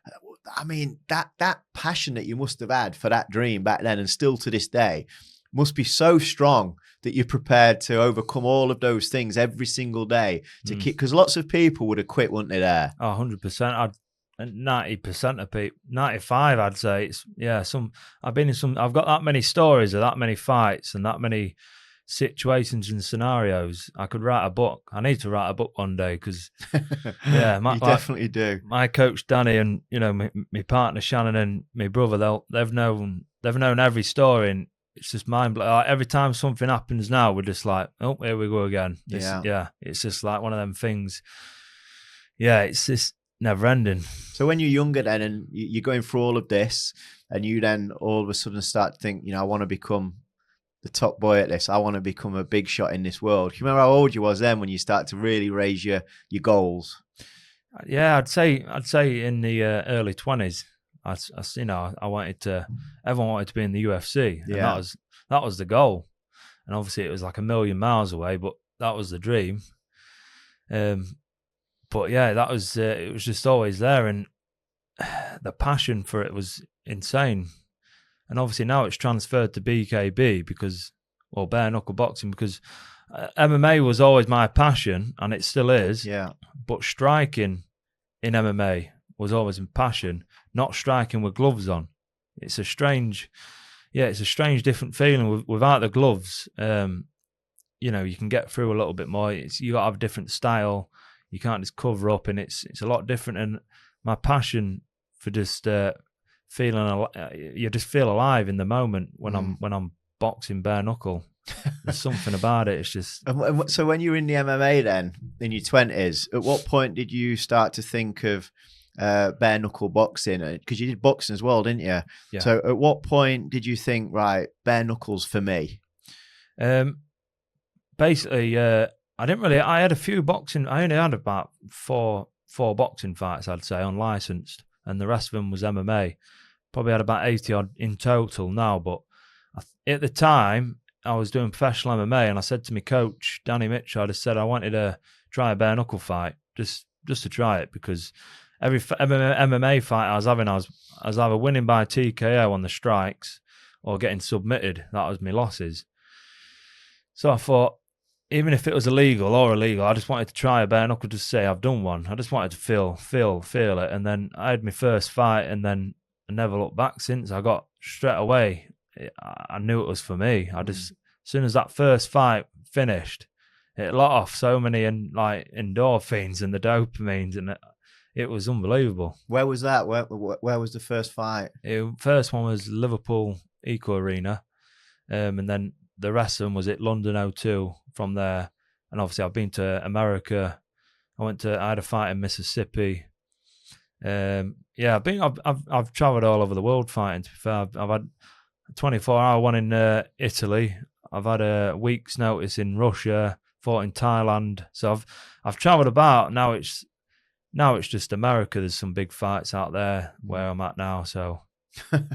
I mean, that passion that you must have had for that dream back then and still to this day must be so strong that you're prepared to overcome all of those things every single day to keep, because lots of people would have quit, wouldn't they, there? Oh, 100%. 90% of people, 95, I'd say. I've got that many stories of that many fights and that many situations and scenarios. I could write a book. I need to write a book one day because, you definitely do. My coach Danny and my partner Shannon and my brother, they've known every story, and it's just mind blowing. Like, every time something happens now, we're just like, oh, here we go again. It's just like one of them things. Yeah, it's just never ending. So when you're younger then and you're going through all of this and you then all of a sudden start to think, I want to become the top boy at this. I want to become a big shot in this world. Do you remember how old you was then when you start to really raise your goals? Yeah, I'd say in the early 20s. I wanted to. Everyone wanted to be in the UFC, and that was the goal. And obviously, it was like a million miles away, but that was the dream. But yeah, that was it was just always there, and the passion for it was insane. And obviously now it's transferred to BKB or bare knuckle boxing, because MMA was always my passion, and it still is. Yeah. But striking in MMA was always my passion, not striking with gloves on. It's a strange different feeling without the gloves. You can get through a little bit more. You got to have a different style. You can't just cover up, and it's a lot different. And my passion for just feeling, you just feel alive in the moment when I'm boxing bare knuckle. There's something about it. It's just. So when you were in the MMA then, in your 20s, at what point did you start to think of bare knuckle boxing? Because you did boxing as well, didn't you? Yeah. So at what point did you think, right, bare knuckles for me? Basically, I had a few boxing. I only had about four boxing fights, I'd say, unlicensed, and the rest of them was MMA. Probably had about 80 odd in total now, but at the time I was doing professional MMA, and I said to my coach, Danny Mitchell, I just said I wanted to try a bare knuckle fight, just to try it, because every MMA fight I was having, I was either winning by TKO on the strikes or getting submitted. That was my losses. So I thought, even if it was illegal, I just wanted to try a bare knuckle, just say I've done one. I just wanted to feel it. And then I had my first fight, and then I never looked back since. I got straight away, I knew it was for me. As soon as that first fight finished, it let off so many endorphins and the dopamines, and it was unbelievable. Where was that? Where was the first fight? First one was Liverpool Eco Arena, and then the rest of them was at London O2 from there. And obviously I've been to America. I had a fight in Mississippi. I've traveled all over the world fighting, to be fair. I've had a 24-hour one in Italy. I've had a week's notice in Russia, fought in Thailand. So I've traveled about. Now it's just America. There's some big fights out there where I'm at now. So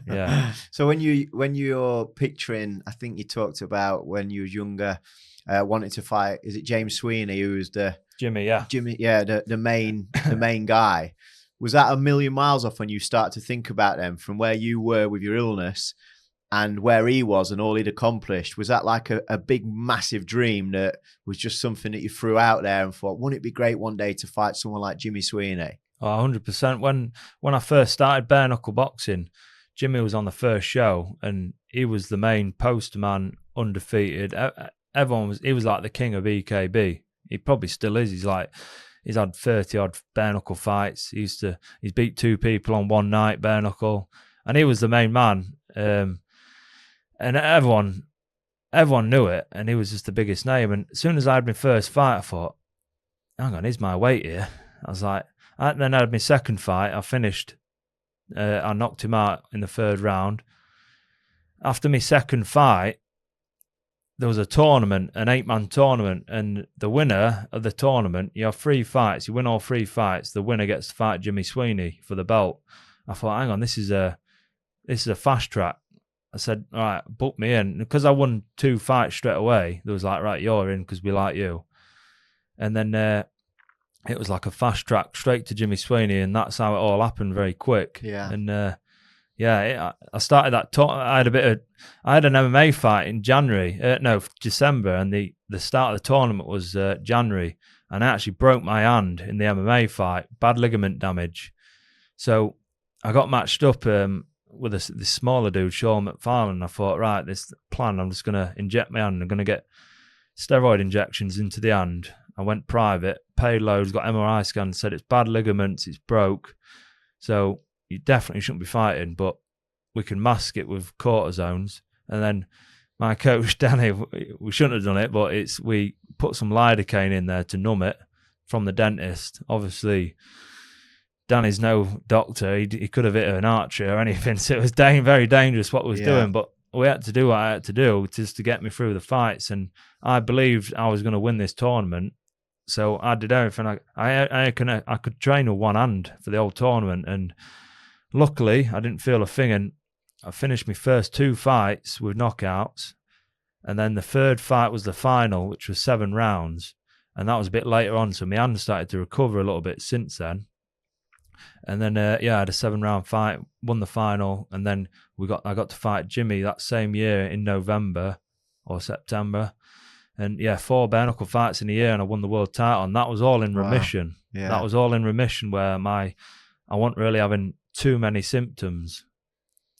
yeah. So when you're picturing, I think you talked about when you was younger, wanting to fight. Is it James Sweeney, who was the Jimmy? Yeah, the main guy. Was that a million miles off when you start to think about them, from where you were with your illness and where he was and all he'd accomplished? Was that like a big, massive dream that was just something that you threw out there and thought, wouldn't it be great one day to fight someone like Jimmy Sweeney? Oh, 100%. When I first started bare knuckle boxing, Jimmy was on the first show, and he was the main poster man, undefeated. He was like the king of EKB. He probably still is. He's had 30 odd bare knuckle fights. He's beat 2 people on one night bare knuckle, and he was the main man. And everyone knew it, and he was just the biggest name. And as soon as I had my first fight, I thought, hang on, here's my weight here. I was like, then I had my second fight. I finished. I knocked him out in the 3rd round. After my second fight, there was a tournament, an 8-man tournament, and the winner of the tournament, you have 3 fights. You win all 3 fights. The winner gets to fight Jimmy Sweeney for the belt. I thought, hang on, this is a fast track. I said, all right, book me in. Because I won 2 fights straight away, there was like, right, you're in because we like you. And then it was like a fast track straight to Jimmy Sweeney, and that's how it all happened very quick. Yeah. And I started that. I had an MMA fight in December, and the start of the tournament was January, and I actually broke my hand in the MMA fight, bad ligament damage. So I got matched up with this smaller dude, Sean McFarlane. I thought, right, this plan, I'm just going to inject my hand. I'm going to get steroid injections into the hand. I went private, paid loads, got MRI scans, said it's bad ligaments, it's broke. So you definitely shouldn't be fighting, but we can mask it with cortisones. And then my coach, Danny, we shouldn't have done it, but we put some lidocaine in there to numb it from the dentist. Obviously, Danny's no doctor. He could have hit an artery or anything, so it was very dangerous what we was doing. But we had to do what I had to do just to get me through the fights. And I believed I was going to win this tournament. So I did everything. I could train with one hand for the whole tournament, and luckily I didn't feel a thing. And I finished my first 2 fights with knockouts, and then the third fight was the final, which was 7 rounds, and that was a bit later on. So my hand started to recover a little bit since then. And then I had a 7-round fight, won the final, and then I got to fight Jimmy that same year in November or September. And 4 bare-knuckle fights in a year, and I won the world title, and that was all in remission. Yeah. That was all in remission, where I wasn't really having too many symptoms.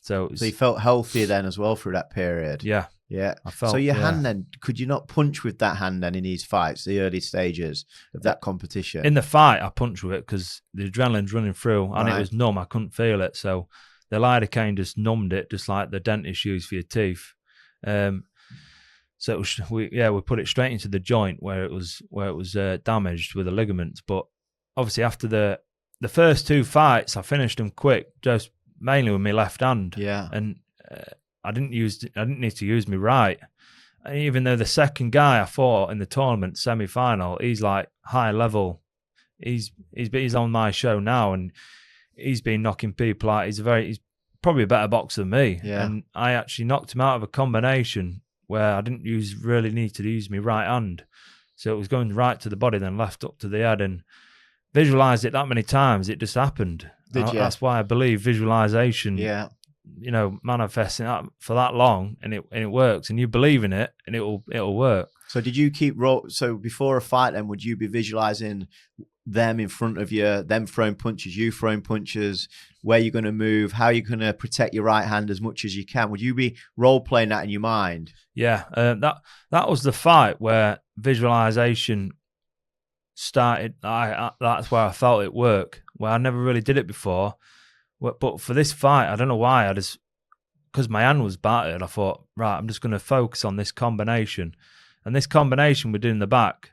So you felt healthier then as well through that period. Yeah. Yeah. I felt, so your hand then, could you not punch with that hand then in these fights, the early stages of that competition? In the fight, I punched with it because the adrenaline's running through, and it was numb. I couldn't feel it. So the lidocaine just numbed it, just like the dentist used for your teeth. So we put it straight into the joint where it was damaged with the ligaments. But obviously after the first 2 fights, I finished them quick, just mainly with my left hand. Yeah. And I didn't need to use my right. And even though the second guy I fought in the tournament semi-final, he's like high level. He's on my show now, and he's been knocking people out. He's probably a better boxer than me. Yeah. And I actually knocked him out of a combination where I didn't really need to use my right hand. So it was going right to the body, then left up to the head, and visualized it that many times, it just happened. Did you? That's why I believe visualization, manifesting that for that long, and it works, and you believe in it, and it'll work. So did you so before a fight then, would you be visualizing them in front of you, them throwing punches, you throwing punches, where you're going to move, how you're going to protect your right hand as much as you can? Would you be role playing that in your mind? Yeah, that was the fight where visualization started. That's where I felt it work, where I never really did it before. But for this fight, I don't know why, because my hand was battered, I thought, right, I'm just going to focus on this combination. And this combination we did in the back,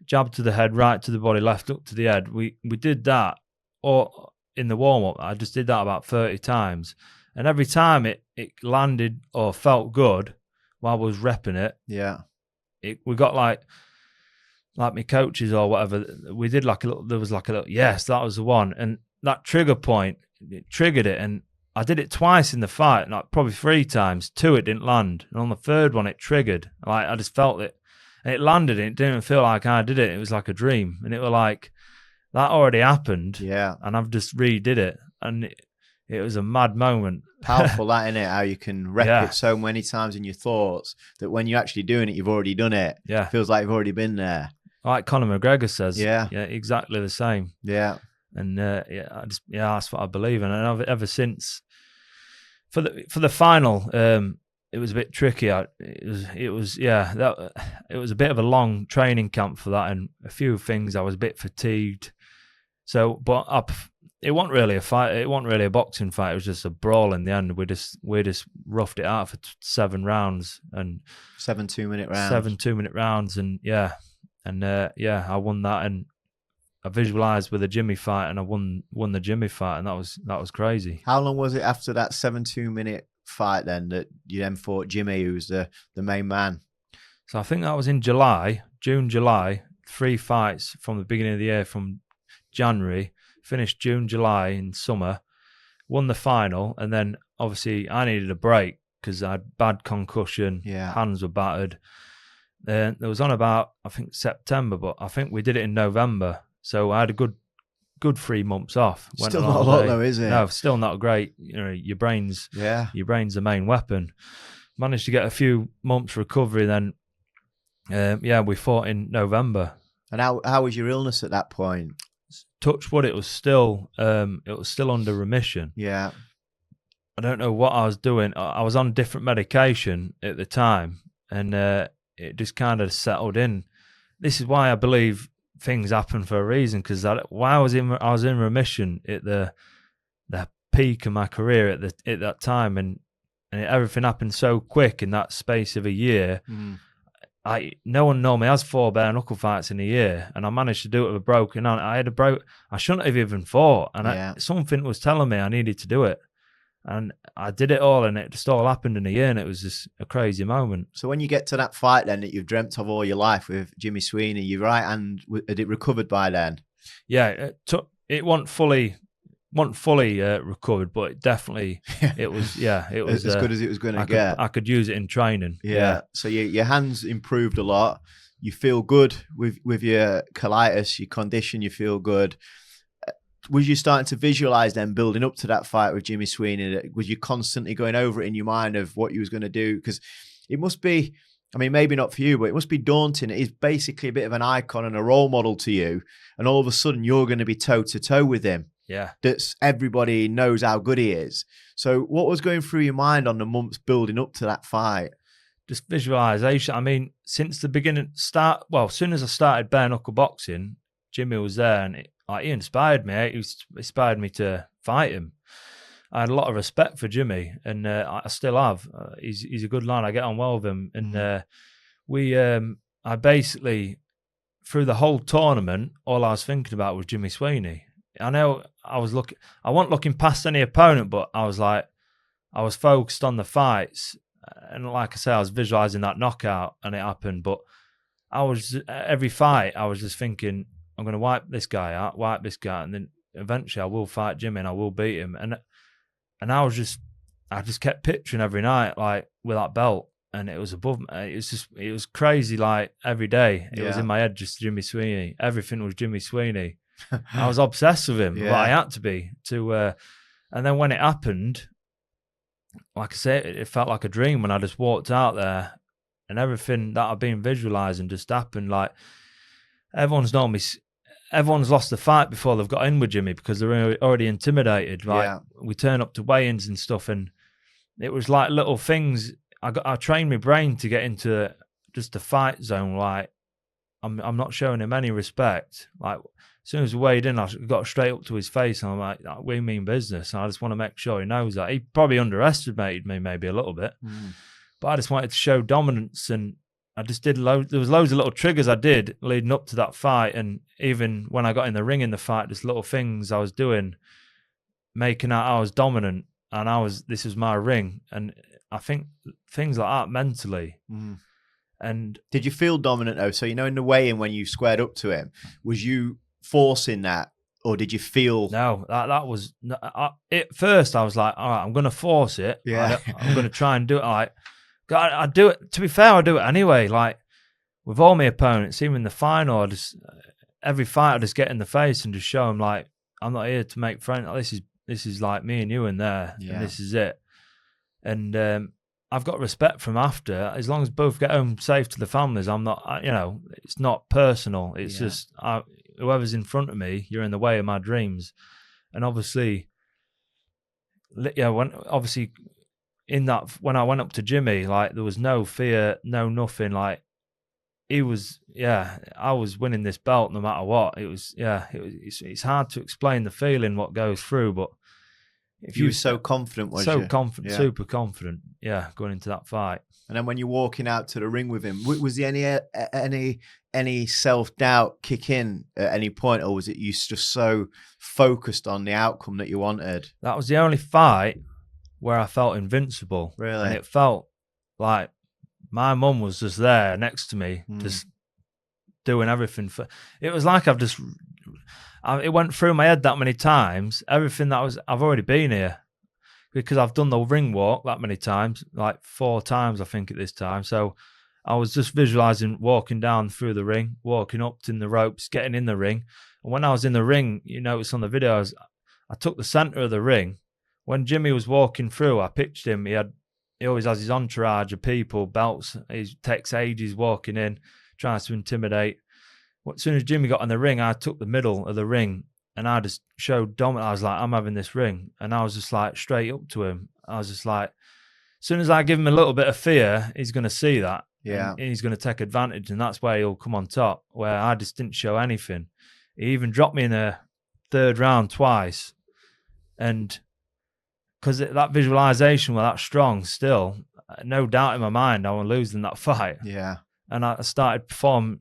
jab to the head, right to the body, left up to the head. We did that, or in the warm-up, I just did that about 30 times. And every time it landed or felt good while I was repping it, we got like my coaches or whatever, we did there was like a little, yes, that was the one. And that trigger point, it triggered it. And I did it twice in the fight, like probably 3 times. 2, it didn't land. And on the 3rd one, it triggered. Like I just felt it. And it landed, and it didn't feel like I did it. It was like a dream. And it was like, that already happened. Yeah. And I've just redid it. And it was a mad moment. Powerful, that, isn't it? How you can rep it so many times in your thoughts that when you're actually doing it, you've already done it. Yeah. It feels like you've already been there. Like Conor McGregor says. Yeah. Yeah, exactly the same. Yeah. And that's what I believe in. And ever since, for the final, it was a bit tricky. It was a bit of a long training camp for that, and a few things I was a bit fatigued. So, but it wasn't really a fight. It wasn't really a boxing fight. It was just a brawl in the end. We just roughed it out for 7 rounds, and 7 2-minute rounds. 7 2-minute rounds, and I won that, and I visualized with a Jimmy fight, and I won the Jimmy fight, and that was crazy. How long was it after that 7 2-minute fight then that you then fought Jimmy, who's the main man? So I think that was in June, July. 3 fights from the beginning of the year, from January, finished June, July in summer, won the final, and then obviously I needed a break because I had bad concussion, hands were battered. Then it was on about, I think, September, but I think we did it in November. So I had a good 3 months off. Still not a lot though, is it? No, still not great. Your brain's the main weapon. Managed to get a few months recovery. Then, we fought in November. And how was your illness at that point? Touch wood, it was still under remission. Yeah. I don't know what I was doing. I was on different medication at the time, and it just kind of settled in. This is why I believe things happen for a reason, because while I was in remission at the peak of my career at that time, and everything happened so quick in that space of a year. No one normally has 4 bare knuckle fights in a year, and I managed to do it with a broken hand. I shouldn't have even fought, and something was telling me I needed to do it. And I did it all, and it just all happened in a year, and it was just a crazy moment. So when you get to that fight then that you've dreamt of all your life with Jimmy Sweeney, your right hand, had it recovered by then? Yeah, it wasn't fully recovered, but it definitely, it was as good as it was going to get. I could use it in training. Yeah. So your hands improved a lot. You feel good with your colitis, your condition, you feel good. Was you starting to visualize then building up to that fight with Jimmy Sweeney? Was you constantly going over it in your mind of what you was going to do? Because it must be, I mean, maybe not for you, but it must be daunting. It is basically a bit of an icon and a role model to you. And all of a sudden you're going to be toe to toe with him. Yeah. That's everybody knows how good he is. So what was going through your mind on the months building up to that fight? Just visualization. I mean, since the beginning, as soon as I started bare knuckle boxing, Jimmy was there, and he inspired me. He inspired me to fight him. I had a lot of respect for Jimmy, and I still have. He's a good lad. I get on well with him, and I basically, through the whole tournament, all I was thinking about was Jimmy Sweeney. I know I wasn't looking past any opponent, but I was focused on the fights. And like I say, I was visualizing that knockout, and it happened. But every fight, I was just thinking, I'm going to wipe this guy out, and then eventually I will fight Jimmy and I will beat him. And I just kept picturing every night, like, with that belt, and it was above me. It was crazy. Like, every day, it was in my head, just Jimmy Sweeney. Everything was Jimmy Sweeney. I was obsessed with him, but I had to be and then when it happened, like I said, it felt like a dream when I just walked out there, and everything that I've been visualizing just happened. Like, everyone's lost the fight before they've got in with Jimmy because they're already intimidated. Like, we turn up to weigh-ins and stuff, and it was like little things. I trained my brain to get into just the fight zone. Like, I'm not showing him any respect. Like, as soon as we weighed in, I got straight up to his face, and I'm like, we mean business. And I just want to make sure he knows that. He probably underestimated me maybe a little bit, but I just wanted to show dominance, and I just did there was loads of little triggers I did leading up to that fight, and even when I got in the ring in the fight, just little things I was doing, making out I was dominant, and this was my ring. And I think things like that mentally. And did you feel dominant though? So, in the weigh-in when you squared up to him, was you forcing that, or did you feel? No, that was at first I was like, all right, I'm going to force it. I'm going to try and do it. Like, I do it. To be fair, I do it anyway. Like, with all my opponents, even in the final, every fight I just get in the face and just show them, like, I'm not here to make friends. This is like me and you in there, and this is it. And I've got respect from after, as long as both get home safe to the families. I'm not, it's not personal. It's just whoever's in front of me, you're in the way of my dreams. And obviously, when I went up to Jimmy, like, there was no fear, no nothing. Like, I was winning this belt no matter what. It's hard to explain the feeling, what goes through, but you were so confident, confident, super confident, going into that fight. And then when you're walking out to the ring with him, was there any self-doubt kick in at any point, or was it you just so focused on the outcome that you wanted? That was the only fight where I felt invincible. Really? And it felt like my mum was just there next to me, just doing everything. It was like it went through my head that many times, everything I've already been here, because I've done the ring walk that many times, like 4 times, I think, at this time. So I was just visualizing walking down through the ring, walking up in the ropes, getting in the ring. And when I was in the ring, you notice on the videos, I took the center of the ring. When Jimmy was walking through, I pictured him. He always has his entourage of people, belts. He takes ages walking in, tries to intimidate. As soon as Jimmy got in the ring, I took the middle of the ring, and I just showed dominance. I was like, I'm having this ring. And I was just like straight up to him. I was just like, as soon as I give him a little bit of fear, he's going to see that. Yeah. And he's going to take advantage, and that's where he'll come on top, where I just didn't show anything. He even dropped me in the 3rd round twice. And because that visualization was that strong still, no doubt in my mind I was losing that fight. Yeah. And I started performing.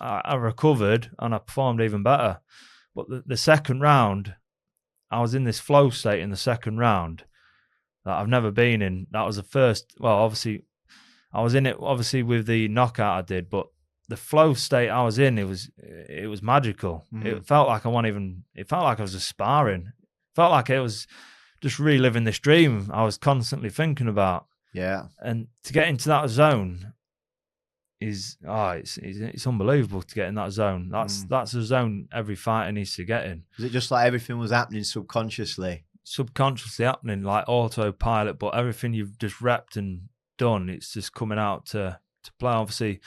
I recovered, and I performed even better. But the second round, I was in this flow state in the second round, that I've never been in. That was the first. Well, obviously, I was in it obviously with the knockout I did, but the flow state I was in, it was magical. It felt like it felt like I was just sparring. It felt like it was just reliving this dream I was constantly thinking about. Yeah. And to get into that zone it's unbelievable to get in that zone. That's a zone every fighter needs to get in. Was it just like everything was happening subconsciously? Subconsciously happening, like autopilot, but everything you've just repped and done, it's just coming out to play. Obviously,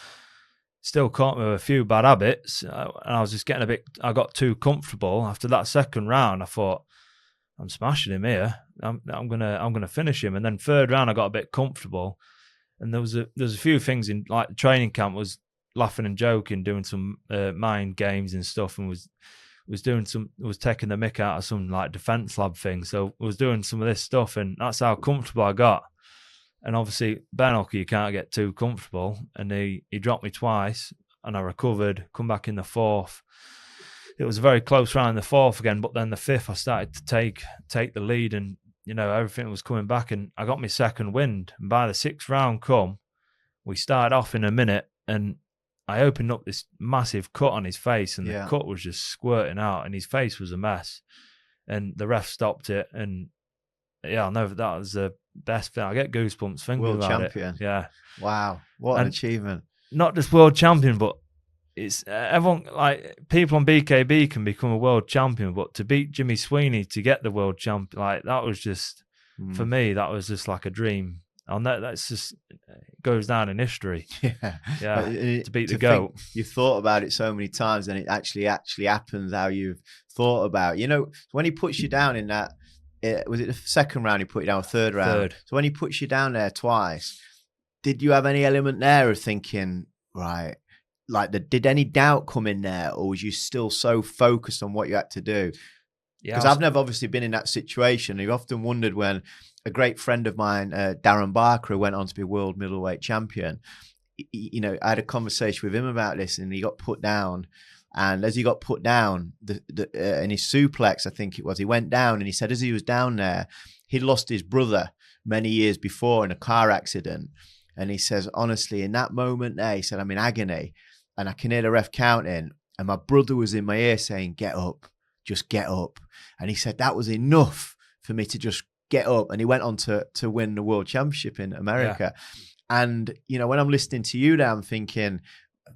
still caught me with a few bad habits, and I was just getting I got too comfortable. After that second round, I thought, I'm smashing him here. I'm gonna finish him. And then third round, I got a bit comfortable, and there was a few things in like the training camp was laughing and joking, doing some mind games and stuff, and was taking the mick out of some like defense lab thing. So I was doing some of this stuff, and that's how comfortable I got. And obviously, bare-knuckle, you can't get too comfortable. And he dropped me twice, and I recovered, come back in the fourth. It was a very close round in the fourth again, but then the fifth, I started to take the lead, and everything was coming back, and I got my second wind. And by the sixth round we started off in a minute, and I opened up this massive cut on his face, and the cut was just squirting out, and his face was a mess. And the ref stopped it, and I know that was the best thing. I get goosebumps thinking world about champion. it. Yeah. Wow. What an achievement. Not just world champion, but it's everyone, like people on BKB can become a world champion, but to beat Jimmy Sweeney to get the world champion, like that was just, for me, that was just like a dream. And that's just goes down in history. Yeah. To beat the GOAT. You've thought about it so many times, and it actually happens how you've thought about. When he puts you down in that, was it the second round he put you down, third round? Third. So when he puts you down there twice, did you have any element there of thinking, right, like did any doubt come in there, or was you still so focused on what you had to do? Because I've never obviously been in that situation. I've often wondered when a great friend of mine, Darren Barker, who went on to be world middleweight champion, I had a conversation with him about this, and he got put down. And as he got put down, in his suplex, I think it was, he went down, and he said as he was down there, he'd lost his brother many years before in a car accident. And he says, honestly, in that moment there, he said, I'm in agony, and I can hear the ref counting, and my brother was in my ear saying, get up, just get up. And he said, that was enough for me to just get up. And he went on to win the world championship in America. Yeah. And, when I'm listening to you now, I'm thinking,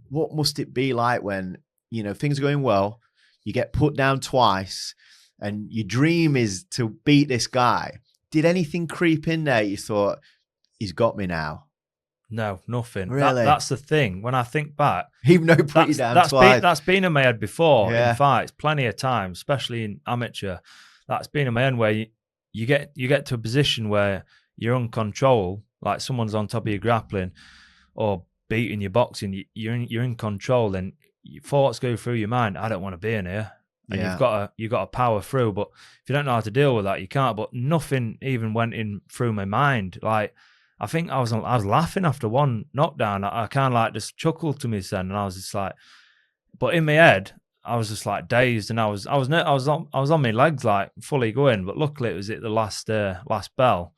what must it be like when, things are going well, you get put down twice, and your dream is to beat this guy. Did anything creep in there? You thought, he's got me now? No, nothing. Really? That's the thing. When I think back, even though put you down twice, that's been in my head before in fights, plenty of times, especially in amateur. That's been in my head where you get to a position where you're in control, like someone's on top of you grappling or beating you boxing. You're in control, and your thoughts go through your mind. I don't want to be in here, and you've got to power through. But if you don't know how to deal with that, you can't. But nothing even went in through my mind. Like, I think I was laughing after one knockdown. I kind of like just chuckled to myself, and I was just like, but in my head, I was just like dazed, and I was on my legs, like fully going. But luckily, it was at the last bell,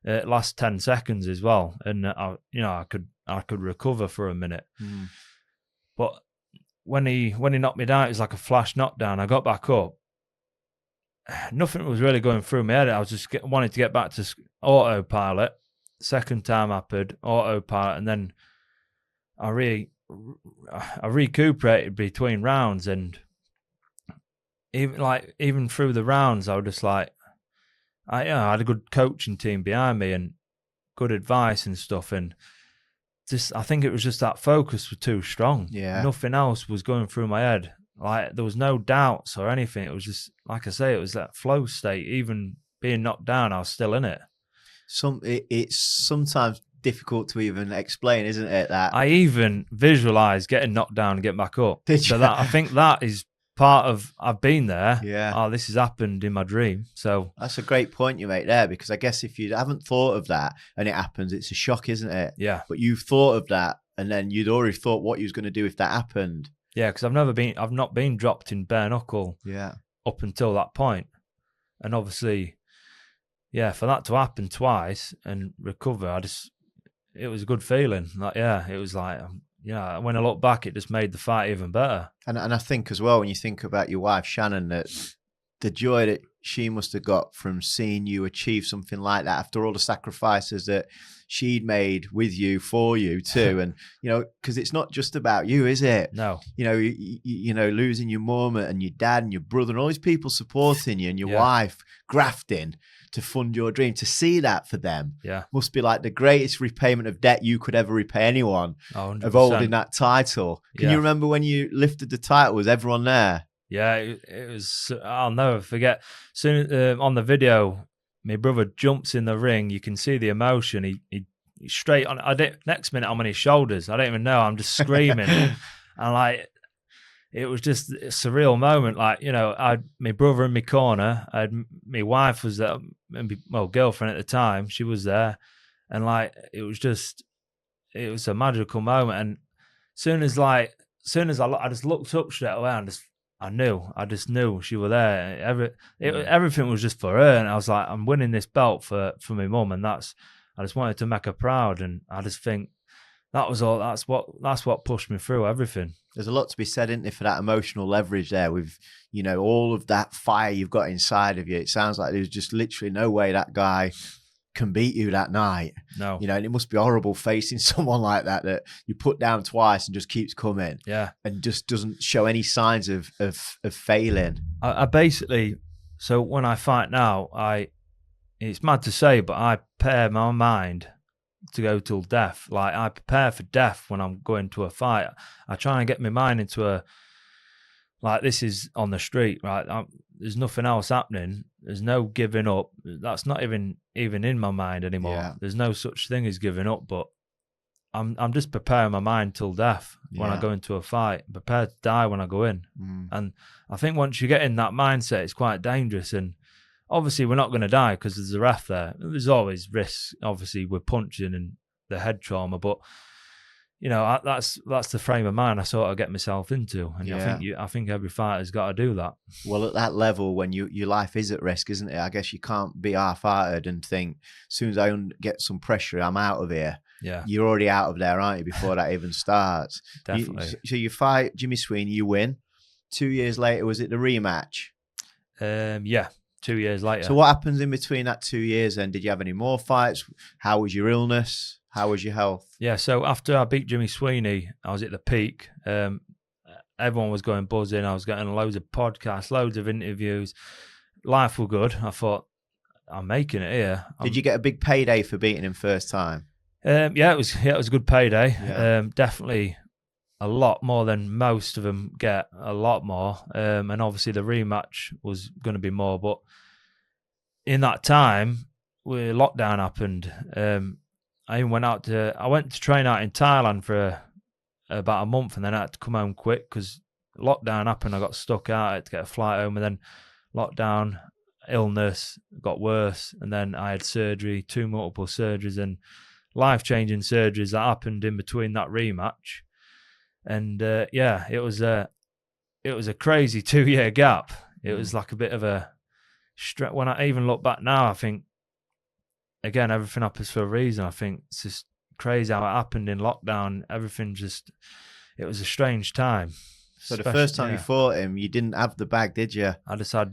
last 10 seconds as well, and I could recover for a minute. But when he knocked me down, it was like a flash knockdown. I got back up. Nothing was really going through my head. I was just wanting to get back to autopilot. Second time happened, autopilot, and then I recuperated between rounds, and even through the rounds, I was just like, I had a good coaching team behind me and good advice and stuff, and just I think it was just that focus was too strong. Yeah, nothing else was going through my head. Like, there was no doubts or anything. It was just, like I say, it was that flow state. Even being knocked down, I was still in it. It's sometimes difficult to even explain, isn't it? That I even visualize getting knocked down and getting back up. So that I think that is part of, I've been there. Yeah. Oh, this has happened in my dream. So that's a great point you make there, because I guess if you haven't thought of that and it happens, it's a shock, isn't it? Yeah. But you've thought of that, and then you'd already thought what you was going to do if that happened. Yeah, because I've not been dropped in bare knuckle. Yeah. Up until that point, and obviously, yeah, for that to happen twice and recover, it was a good feeling. Like, yeah, it was like, when I look back, it just made the fight even better. And I think as well, when you think about your wife, Shannon, that the joy that she must have got from seeing you achieve something like that after all the sacrifices that she'd made with you, for you too. And, because it's not just about you, is it? No. Losing your mum and your dad and your brother and all these people supporting you and your wife grafting to fund your dream, to see that for them must be like the greatest repayment of debt you could ever repay anyone, 100%. of holding that title. Can you remember when you lifted the title? Was everyone there? Yeah, it was. I'll never forget. Soon on the video, my brother jumps in the ring. You can see the emotion. He straight on. Next minute, I'm on his shoulders. I don't even know. I'm just screaming, and like it was just a surreal moment. Like, I had my brother in my corner. My wife was there, girlfriend at the time. She was there, and like it was a magical moment. And soon as I just looked up straight away and I just knew she was there. Everything was just for her, and I was like, I'm winning this belt for my mum, and I just wanted to make her proud, and I just think that was all. That's what pushed me through everything. There's a lot to be said, isn't there, for that emotional leverage there with, all of that fire you've got inside of you. It sounds like there's just literally no way that guy can beat you that night. No. And it must be horrible facing someone like that you put down twice and just keeps coming. Yeah. And just doesn't show any signs of failing. I basically, so when I fight now, it's mad to say, but I prepare my mind to go till death. Like, I prepare for death when I'm going to a fight. I try and get my mind into this is on the street, right? There's nothing else happening. There's no giving up. That's not even in my mind anymore. Yeah. There's no such thing as giving up, but I'm just preparing my mind till death when I go into a fight. I'm prepared to die when I go in. And I think once you get in that mindset, it's quite dangerous. And obviously we're not going to die because there's a ref there. There's always risks. Obviously we're punching and the head trauma, but that's the frame of mind I sort of get myself into, and I think every fighter's got to do that. Well, at that level, when your life is at risk, isn't it? I guess you can't be half-hearted and think, as soon as I get some pressure, I'm out of here. Yeah, you're already out of there, aren't you? Before that even starts. Definitely. So you fight Jimmy Sweeney, you win. 2 years later, was it the rematch? Yeah. 2 years later. So what happens in between that 2 years then? Did you have any more fights? How was your illness? How was your health? Yeah, so after I beat Jimmy Sweeney, I was at the peak. Everyone was going buzzing. I was getting loads of podcasts, loads of interviews. Life was good. I thought, I'm making it here. Did you get a big payday for beating him first time? Yeah, it was a good payday. Yeah. Definitely a lot more than most of them get, a lot more. And obviously the rematch was going to be more. But in that time, lockdown happened. I went to train out in Thailand for about a month, and then I had to come home quick because lockdown happened. I got stuck out. I had to get a flight home, and then lockdown, illness got worse, and then I had surgery, 2 multiple surgeries, and life-changing surgeries that happened in between that rematch. And it was a crazy 2-year gap. It was like a bit of a when I even look back now, I think, again, everything happens for a reason. I think it's just crazy how it happened in lockdown. Everything it was a strange time. So the first time you fought him, you didn't have the bag, did you? I just had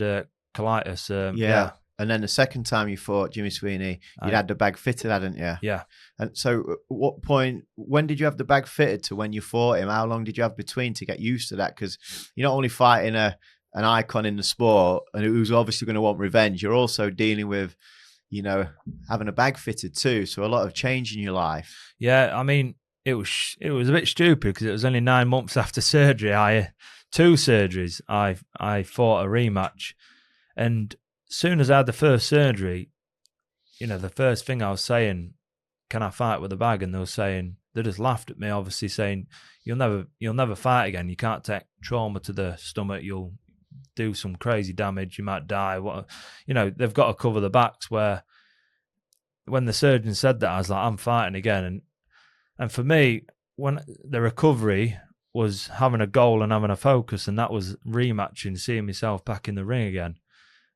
colitis. Yeah. And then the second time you fought Jimmy Sweeney, you'd had the bag fitted, hadn't you? Yeah. And so at what point, when did you have the bag fitted to when you fought him? How long did you have between to get used to that? Because you're not only fighting an icon in the sport and who's obviously going to want revenge, you're also dealing with, having a bag fitted too. So a lot of change in your life. Yeah, I mean, it was a bit stupid because it was only 9 months after surgery. 2 surgeries. I fought a rematch, and as soon as I had the first surgery, the first thing I was saying, can I fight with a bag? And they just laughed at me, obviously saying, you'll never fight again. You can't take trauma to the stomach. You'll do some crazy damage. You might die. They've got to cover the backs. Where when the surgeon said that, I was like, I'm fighting again. And for me, when the recovery was having a goal and having a focus, and that was rematching, seeing myself back in the ring again.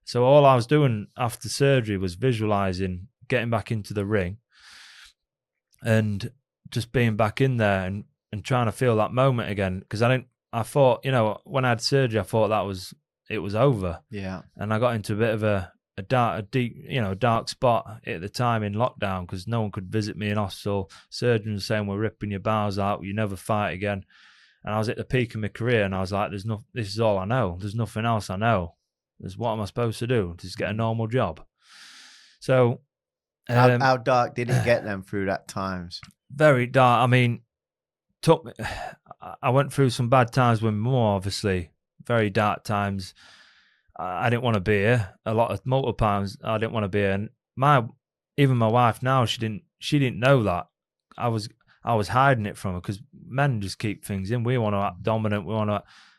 So all I was doing after surgery was visualizing getting back into the ring and just being back in there and trying to feel that moment again. Because I thought, when I had surgery, I thought it was over. Yeah. And I got into a bit of a dark spot at the time in lockdown because no one could visit me in hospital. Surgeons saying we're ripping your bowels out, you never fight again. And I was at the peak of my career, and I was like, this is all I know. There's nothing else I know. What am I supposed to do? Just get a normal job. So how dark did it get them through that times? Very dark. I mean, I went through some bad times with my mum, obviously. Very dark times. I didn't want to be here. Multiple times I didn't want to be here. And even my wife now, she didn't know that. I was hiding it from her because men just keep things in. We want to act dominant.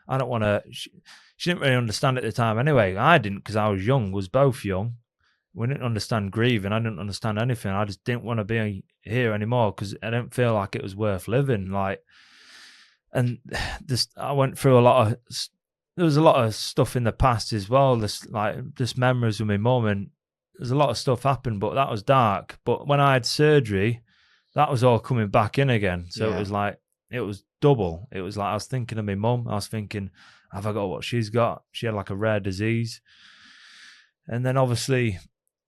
I don't want to. She didn't really understand at the time. Anyway, I didn't because I was young. Was both young. We didn't understand grieving. I didn't understand anything. I just didn't want to be here anymore because I didn't feel like it was worth living. And I went through there was a lot of stuff in the past as well. Just memories with my mum, and there's a lot of stuff happened, but that was dark. But when I had surgery, that was all coming back in again. So it was double. It was like I was thinking of my mum. I was thinking, have I got what she's got? She had like a rare disease. And then obviously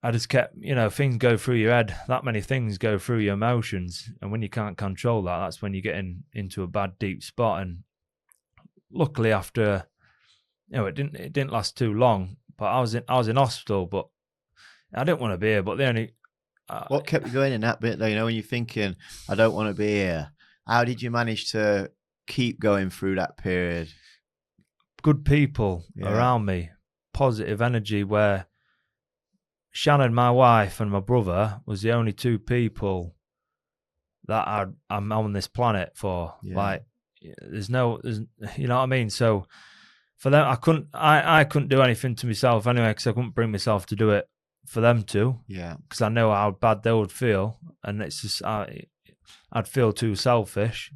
I just kept, things go through your head. That many things go through your emotions. And when you can't control that, that's when you get into a bad, deep spot. And luckily after, it didn't last too long, but I was in hospital, but I didn't want to be here. But the only... what kept you going in that bit though? When you're thinking, I don't want to be here. How did you manage to keep going through that period? Good people around me, positive energy, where Shannon, my wife, and my brother was the only two people that I'm on this planet for. Like, there's you know what I mean? So for them, I couldn't do anything to myself anyway, because I couldn't bring myself to do it for them to. Yeah. Because I know how bad they would feel, and it's just I'd feel too selfish.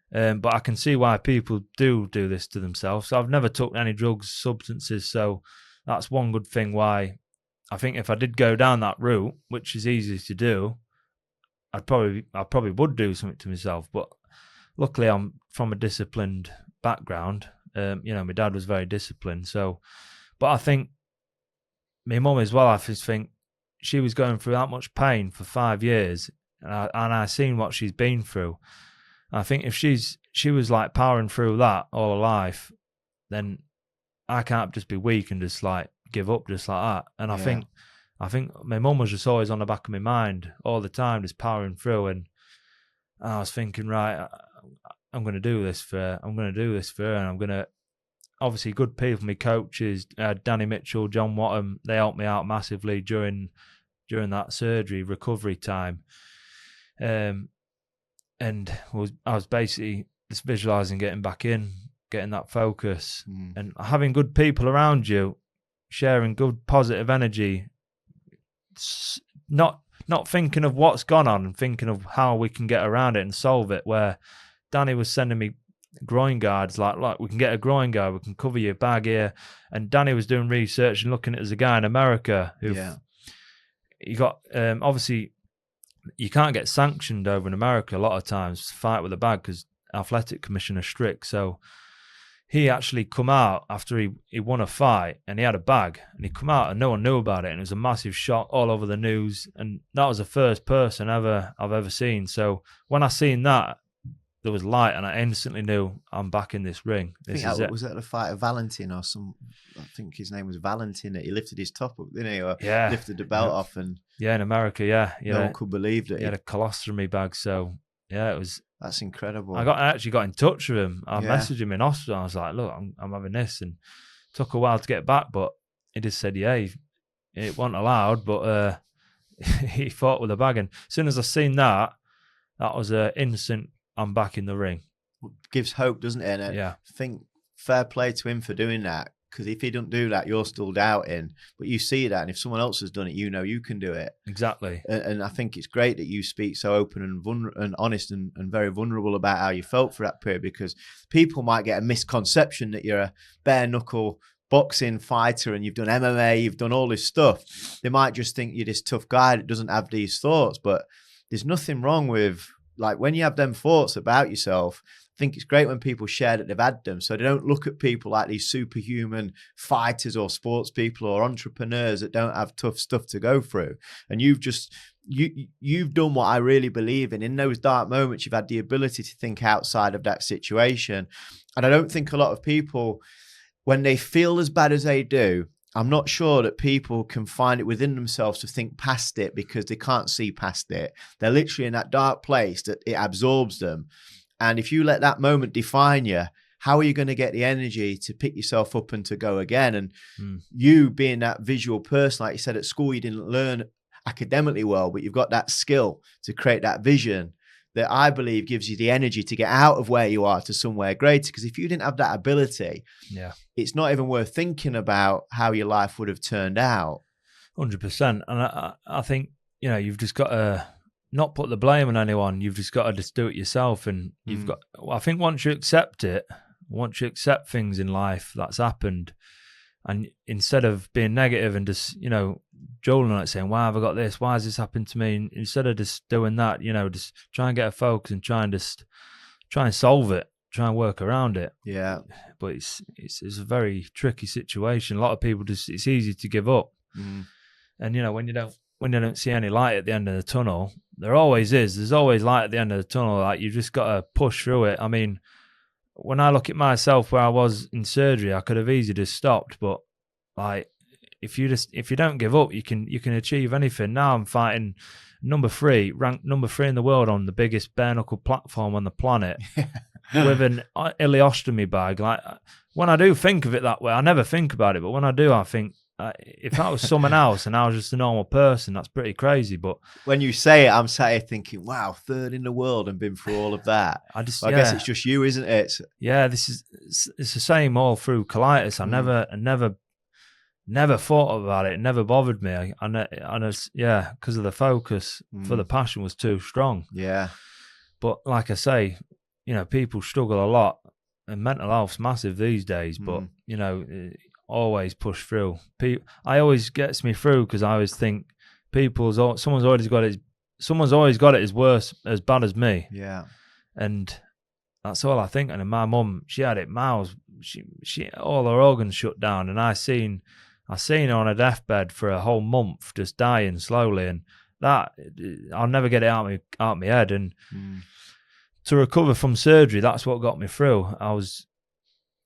But I can see why people do this to themselves. So I've never took any drugs, substances, so that's one good thing why I think if I did go down that route, which is easy to do, I probably would do something to myself. But luckily I'm from a disciplined background. My dad was very disciplined. So, but I think my mum as well, I just think she was going through that much pain for 5 years, and I seen what she's been through. I think if she was like powering through that all her life, then I can't just be weak and just like give up just like that. And I think my mum was just always on the back of my mind all the time, just powering through. And I was thinking, right, I'm going to do this for her. And I'm going to, obviously good people, my coaches, Danny Mitchell, John Wattham, they helped me out massively during that surgery recovery time. And I was basically just visualizing getting back in, getting that focus, and having good people around you, sharing good positive energy, not thinking of what's gone on and thinking of how we can get around it and solve it. Where Danny was sending me groin guards, like we can get a groin guard, we can cover your bag here, and Danny was doing research and looking at as a guy in America who he got obviously. You can't get sanctioned over in America a lot of times to fight with a bag because athletic commission are strict. So he actually come out after he won a fight and he had a bag, and he come out and no one knew about it, and it was a massive shock all over the news, and that was the first person I've ever seen. So when I seen that, there was light, and I instantly knew I'm back in this ring. Was that the fight of Valentin or some? I think his name was Valentin. That he lifted his top up, didn't he? Or lifted the belt off, and in America, no one could believe that he had a colostomy bag. So it was. That's incredible. I actually got in touch with him. I messaged him in hospital. I was like, look, I'm having this, and it took a while to get back, but he just said, it wasn't allowed, but he fought with a bag, and as soon as I seen that was an instant. I'm back in the ring. Gives hope, doesn't it? And I think fair play to him for doing that, because if he don't do that, you're still doubting. But you see that, and if someone else has done it, you can do it. Exactly. And I think it's great that you speak so open and honest and very vulnerable about how you felt for that period, because people might get a misconception that you're a bare-knuckle boxing fighter and you've done MMA, you've done all this stuff, they might just think you're this tough guy that doesn't have these thoughts. But there's nothing wrong with, like, when you have them thoughts about yourself, I think it's great when people share that they've had them, so they don't look at people like these superhuman fighters or sports people or entrepreneurs that don't have tough stuff to go through. And you've done what I really believe in. In those dark moments, you've had the ability to think outside of that situation. And I don't think a lot of people, when they feel as bad as they do, I'm not sure that people can find it within themselves to think past it, because they can't see past it. They're literally in that dark place that it absorbs them. And if you let that moment define you, how are you going to get the energy to pick yourself up and to go again? And you being that visual person, like you said, at school, you didn't learn academically well, but you've got that skill to create that vision that I believe gives you the energy to get out of where you are to somewhere greater. Because if you didn't have that ability, it's not even worth thinking about how your life would have turned out. 100%. And I think, you know, you've just got to not put the blame on anyone. You've just got to just do it yourself. And you've got, I think once you accept it, once you accept things in life that's happened, and instead of being negative and just, you know, drooling on it, saying, why have I got this? Why has this happened to me? Instead of just doing that, you know, just try and get a focus and try and solve it, try and work around it. Yeah. But it's a very tricky situation. A lot of people it's easy to give up. And, you know, when you don't see any light at the end of the tunnel, there always is. There's always light at the end of the tunnel. Like, you just got to push through it. I mean, when I look at myself where I was in surgery, I could have easily just stopped. But like, if you don't give up, you can achieve anything. Now I'm fighting ranked number 3 in the world on the biggest bare-knuckle platform on the planet with an ileostomy bag. Like, when I do think of it that way, I never think about it, but when I do, I think, if that was someone else and I was just a normal person, that's pretty crazy. But when you say it, I'm sat here thinking, wow, 3rd in the world and been through all of that. I guess it's just you, isn't it? Yeah, it's the same all through colitis. I never thought about it. It never bothered me. Because of the focus for the passion was too strong. Yeah. But like I say, you know, people struggle a lot, and mental health's massive these days. But you know, always push through. I always gets me through, because I always think someone's always got it as bad as me. Yeah. And that's all I think. And my mum, she had it miles. She all her organs shut down, and I seen her on a deathbed for a whole month, just dying slowly, and that I'll never get it out of my head. And to recover from surgery, that's what got me through.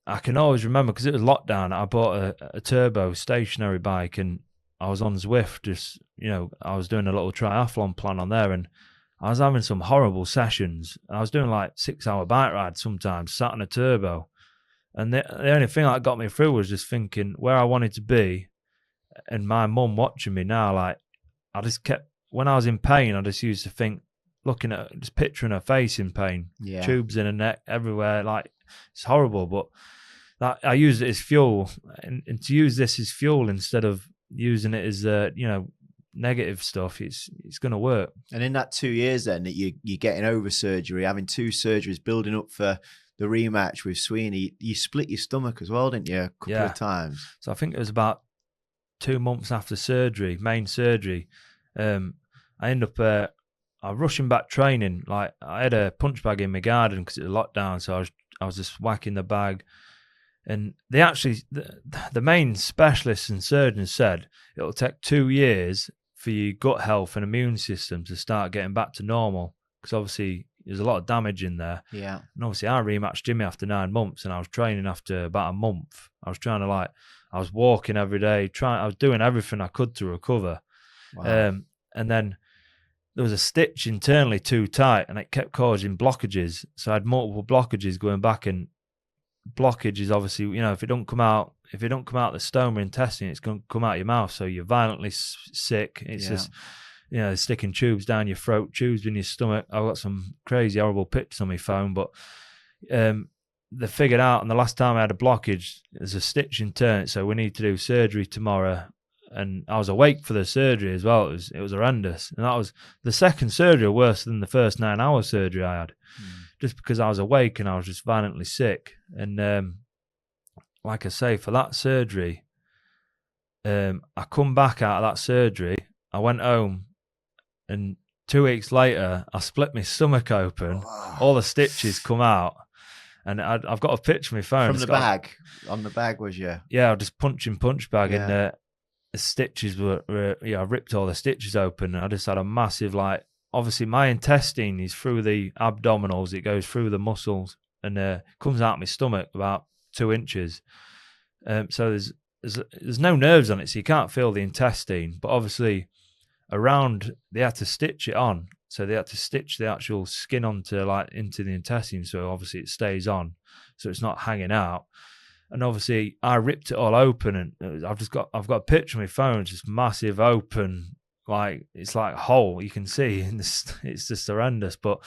I can always remember, because it was lockdown, I bought a turbo stationary bike, and I was on Zwift, just, you know, I was doing a little triathlon plan on there, and I was having some horrible sessions. I was doing like 6-hour bike rides sometimes, sat on a turbo. And the only thing that got me through was just thinking where I wanted to be, and my mum watching me now. Like, I just kept, when I was in pain, I just used to think, looking at, just picturing her face in pain, tubes in her neck everywhere. Like, it's horrible, but I use it as fuel, and to use this as fuel instead of using it as you know, negative stuff, it's going to work. And in that 2 years then that you're getting over surgery, having 2 surgeries, building up for the rematch with Sweeney, you split your stomach as well, didn't you, a couple of times? So I think it was about 2 months after surgery, main surgery, I ended up I was rushing back training. Like, I had a punch bag in my garden because it was locked down, so I was just whacking the bag. And they actually, the main specialists and surgeons said it'll take 2 years for your gut health and immune system to start getting back to normal, because obviously there's a lot of damage in there. Yeah. And obviously I rematched Jimmy after 9 months, and I was training after about a month. I was trying to, like, I was walking every day, I was doing everything I could to recover. Wow. And then there was a stitch internally too tight, and it kept causing blockages. So I had multiple blockages going back, and blockage is obviously, you know, if it don't come out the stoma intestine, it's going to come out your mouth, so you're violently sick. It's just, you know, sticking tubes down your throat, tubes in your stomach. I've got some crazy horrible pictures on my phone, but they figured out, and the last time I had a blockage, there's a stitch internally, so we need to do surgery tomorrow. And I was awake for the surgery as well. It was horrendous, and that was the second surgery worse than the first 9-hour surgery I had, just because I was awake and I was just violently sick. And like I say, for that surgery, I come back out of that surgery. I went home, and 2 weeks later, I split my stomach open. All the stitches come out, and I've got a picture on my phone. From the bag. On the bag was you? Yeah, I just punch bag, Yeah. and the stitches were I ripped all the stitches open. And I just had a massive, like, obviously my intestine is through the abdominals. It goes through the muscles and comes out my stomach about 2 inches. So there's no nerves on it, so you can't feel the intestine. But obviously around, they had to stitch it on. So they had to stitch the actual skin onto, like, into the intestine. So obviously it stays on, so it's not hanging out. And obviously I ripped it all open, and I've got a picture on my phone, just massive open, like, it's like a hole you can see. It's just horrendous. But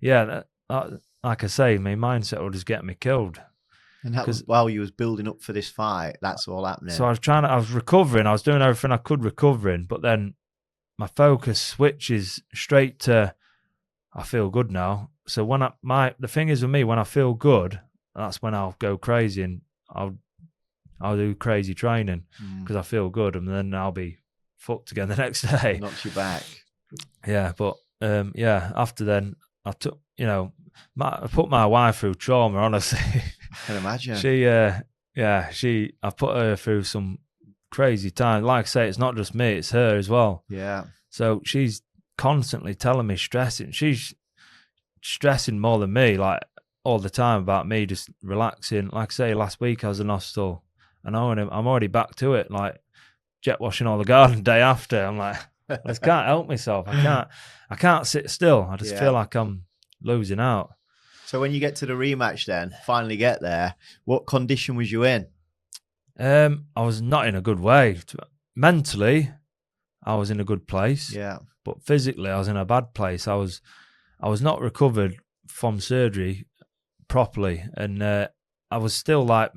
yeah, that, like I say, my mindset would just get me killed. And that was while you was building up for this fight. That's all happening. So I was recovering. I was doing everything I could recovering, but then my focus switches straight to, I feel good now. So when the thing is with me, when I feel good, that's when I'll go crazy, and I'll do crazy training because I feel good, and then I'll be fucked again the next day. Knocks you back. Yeah, but after then I took, I put my wife through trauma, honestly. I can imagine. I put her through some crazy time. Like I say, it's not just me, it's her as well. Yeah. So she's constantly telling me stressing. She's stressing more than me, like all the time, about me just relaxing. Like I say, last week I was in hospital, and I'm already back to it, like jet washing all the garden day after. I'm like, I just can't help myself. I can't sit still. I just feel like I'm losing out. So when you get to the rematch, then finally get there, what condition was you in? I was not in a good way. Mentally, I was in a good place. Yeah. But physically, I was in a bad place. I was not recovered from surgery properly, and I was still like,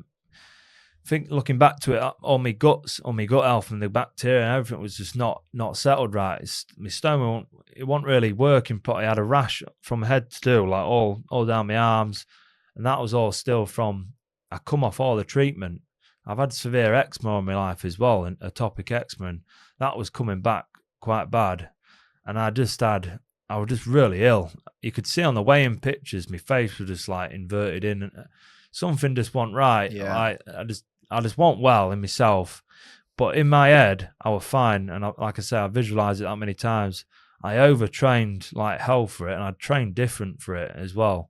looking back to it, all my gut health and the bacteria and everything was just not settled right. My stomach, it wasn't really working properly. I had a rash from head to toe, like all down my arms, and that was all still from, I come off all the treatment. I've had severe eczema in my life as well, and atopic eczema, and that was coming back quite bad. And I was just really ill. You could see on the weighing pictures, my face was just like inverted in, and something just wasn't right. Yeah. I just wasn't well in myself, but in my head I was fine. And like I say, I visualized it that many times. I overtrained like hell for it, and I trained different for it as well.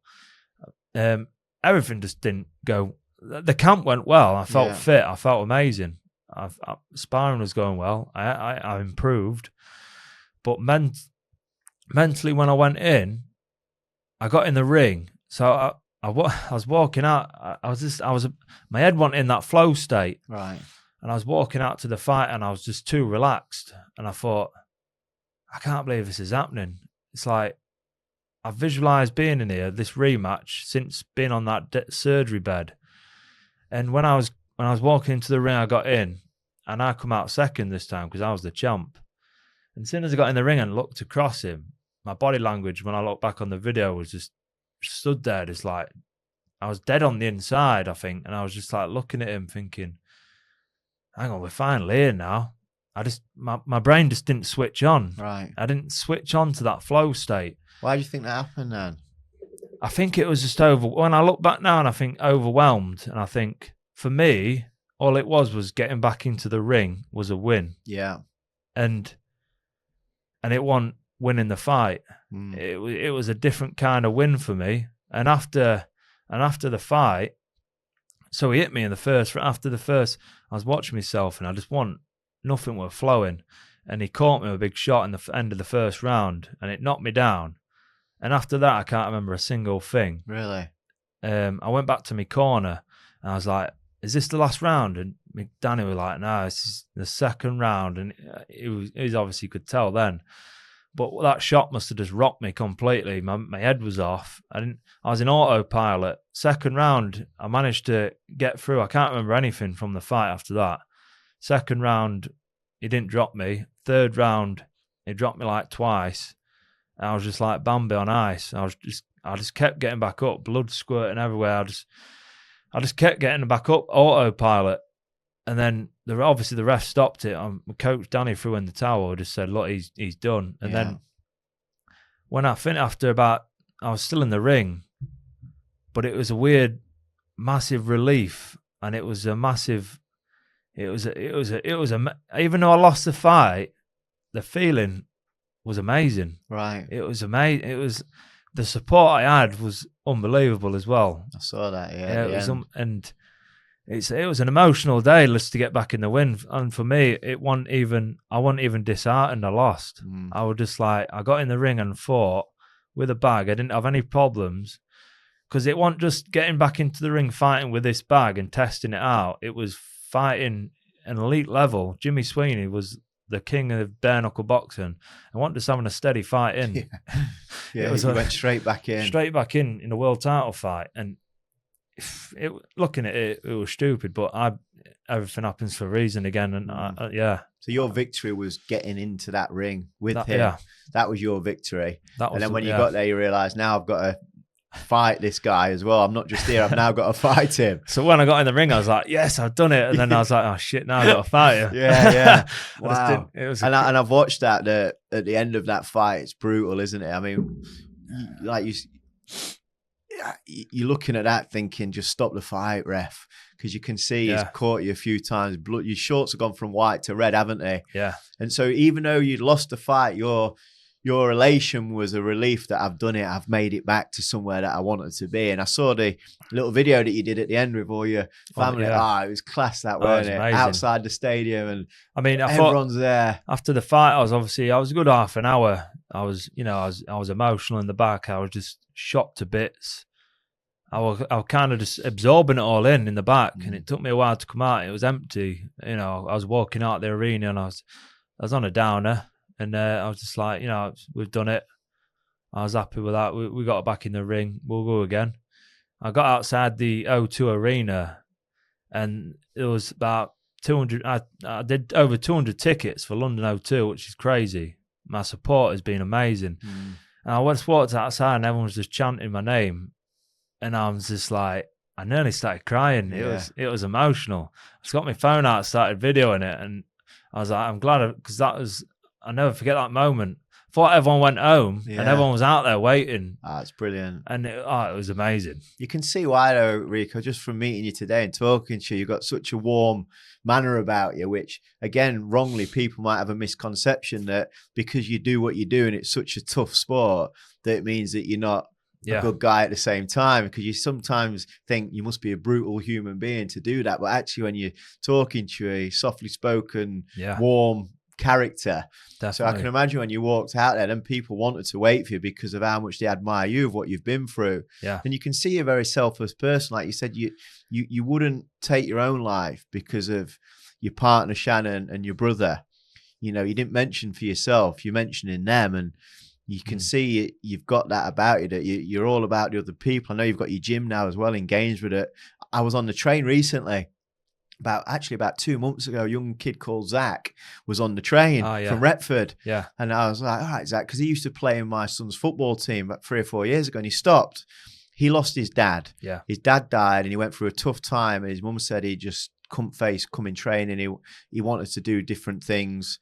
Everything just didn't go. The camp went well. I felt fit. I felt amazing. Sparring was going well. I improved, but mentally, when I went in, I got in the ring. So I was walking out. My head wasn't in that flow state. Right. And I was walking out to the fight, and I was just too relaxed. And I thought, I can't believe this is happening. It's like, I've visualized being in here, this rematch, since being on that surgery bed. And when I was walking into the ring, I got in, and I come out second this time because I was the champ. And as soon as I got in the ring and looked across him, my body language, when I look back on the video, was just stood there, just like, I was dead on the inside, I think. And I was just like looking at him thinking, hang on, we're finally here now. My brain just didn't switch on. Right. I didn't switch on to that flow state. Why do you think that happened then? I think it was just when I look back now, and I think overwhelmed. And I think for me, all it was getting back into the ring was a win. Yeah. And it wasn't winning the fight. It was a different kind of win for me. And after the fight, so he hit me in the first. After the first, I was watching myself, and I just nothing was flowing. And he caught me with a big shot in the end of the first round, and it knocked me down. And after that, I can't remember a single thing. Really? I went back to my corner, and I was like, is this the last round? And Danny was like, no, this is the second round. And he obviously could tell then. But that shot must have just rocked me completely. My head was off. I was in autopilot. Second round, I managed to get through. I can't remember anything from the fight after that. Second round, he didn't drop me. Third round, he dropped me like twice. And I was just like Bambi on ice. I just kept getting back up, blood squirting everywhere. I just kept getting back up autopilot. And then obviously the ref stopped it. My coach Danny threw in the towel, just said, look, he's done. And then when I finished, I was still in the ring, but it was a weird, massive relief. And it was a massive, even though I lost the fight, the feeling was amazing. Right. It was amazing. The support I had was unbelievable as well. I saw that, it was and it was an emotional day just to get back in the win. And for me, I wasn't even disheartened I lost. I was just like, I got in the ring and fought with a bag. I didn't have any problems, because it wasn't just getting back into the ring fighting with this bag and testing it out. It was fighting an elite level. Jimmy Sweeney was the king of bare-knuckle boxing. I wasn't just having a steady fight in. Yeah, he went straight back in. Straight back in a world title fight. And looking at it, it was stupid, but everything happens for a reason again. And So your victory was getting into that ring with him. Yeah. That was your victory. And then when you got there, you realised, now I've got to fight this guy as well. I'm not just here, I've now got to fight him. So when I got in the ring, I was like, yes, I've done it. And then I was like, oh shit, now I've got to fight him. Yeah. Wow. And I've watched that at the end of that fight. It's brutal, isn't it? I mean, like you're looking at that thinking, just stop the fight, ref, because you can see he's caught you a few times. Your shorts have gone from white to red, haven't they? Yeah. And so even though you'd lost the fight, your elation was a relief that I've done it. I've made it back to somewhere that I wanted to be. And I saw the little video that you did at the end with all your family. It was class, that, wasn't it? Outside the stadium, and I mean, everyone's there. After the fight, I was a good half an hour. I was emotional in the back. I was just shot to bits. I was kind of just absorbing it all in the back, and it took me a while to come out. It was empty. I was walking out the arena, and I was on a downer. And I was just like, we've done it. I was happy with that. We got back in the ring. We'll go again. I got outside the O2 arena, and there was about 200. I did over 200 tickets for London O2, which is crazy. My support has been amazing. And I just walked outside, and everyone was just chanting my name. And I was just like, I nearly started crying. It was emotional. I just got my phone out, started videoing it, and I was like, I'm glad, because I'll never forget that moment. I thought everyone went home and everyone was out there waiting. It's brilliant. And it was amazing. You can see why though, Rico, just from meeting you today and talking to you, you've got such a warm manner about you, which again, wrongly, people might have a misconception that because you do what you do and it's such a tough sport, that it means that you're not a good guy at the same time, because you sometimes think you must be a brutal human being to do that. But actually, when you're talking to a softly spoken, warm character. Definitely. So I can imagine when you walked out there, then people wanted to wait for you because of how much they admire you, of what you've been through. Yeah. And you can see you're a very selfless person. Like you said, you wouldn't take your own life because of your partner Shannon and your brother. You didn't mention for yourself, you're mentioning them, and you can see you've got that about you, that you're all about the other people. I know you've got your gym now as well in Gainsborough. I was on the train recently. About 2 months ago, a young kid called Zach was on the train from Retford. Yeah. And I was like, all right, Zach, because he used to play in my son's football team about 3 or 4 years ago, and he stopped. He lost his dad. Yeah. His dad died, and he went through a tough time, and his mum said he just couldn't face coming training. He wanted to do different things.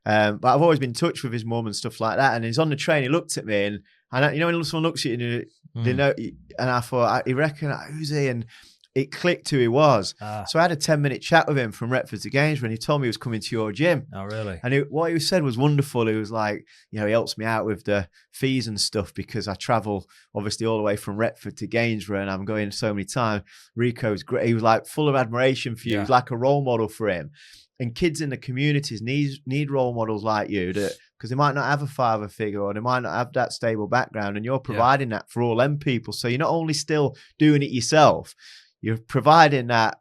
But I've always been in touch with his mum and stuff like that. And he's on the train, he looked at me, and when someone looks at you, they know, and I thought, he reckoned, who's he? And it clicked who he was. So I had a 10-minute chat with him from Retford to Gainsborough, and he told me he was coming to your gym. Oh, really? And what he said was wonderful. He was like, he helps me out with the fees and stuff because I travel obviously all the way from Retford to Gainsborough, and I'm going so many times. Rico's great. He was like full of admiration for you. He was like a role model for him. And kids in the communities need role models like you, because they might not have a father figure, or they might not have that stable background, and you're providing that for all them people. So you're not only still doing it yourself, you're providing that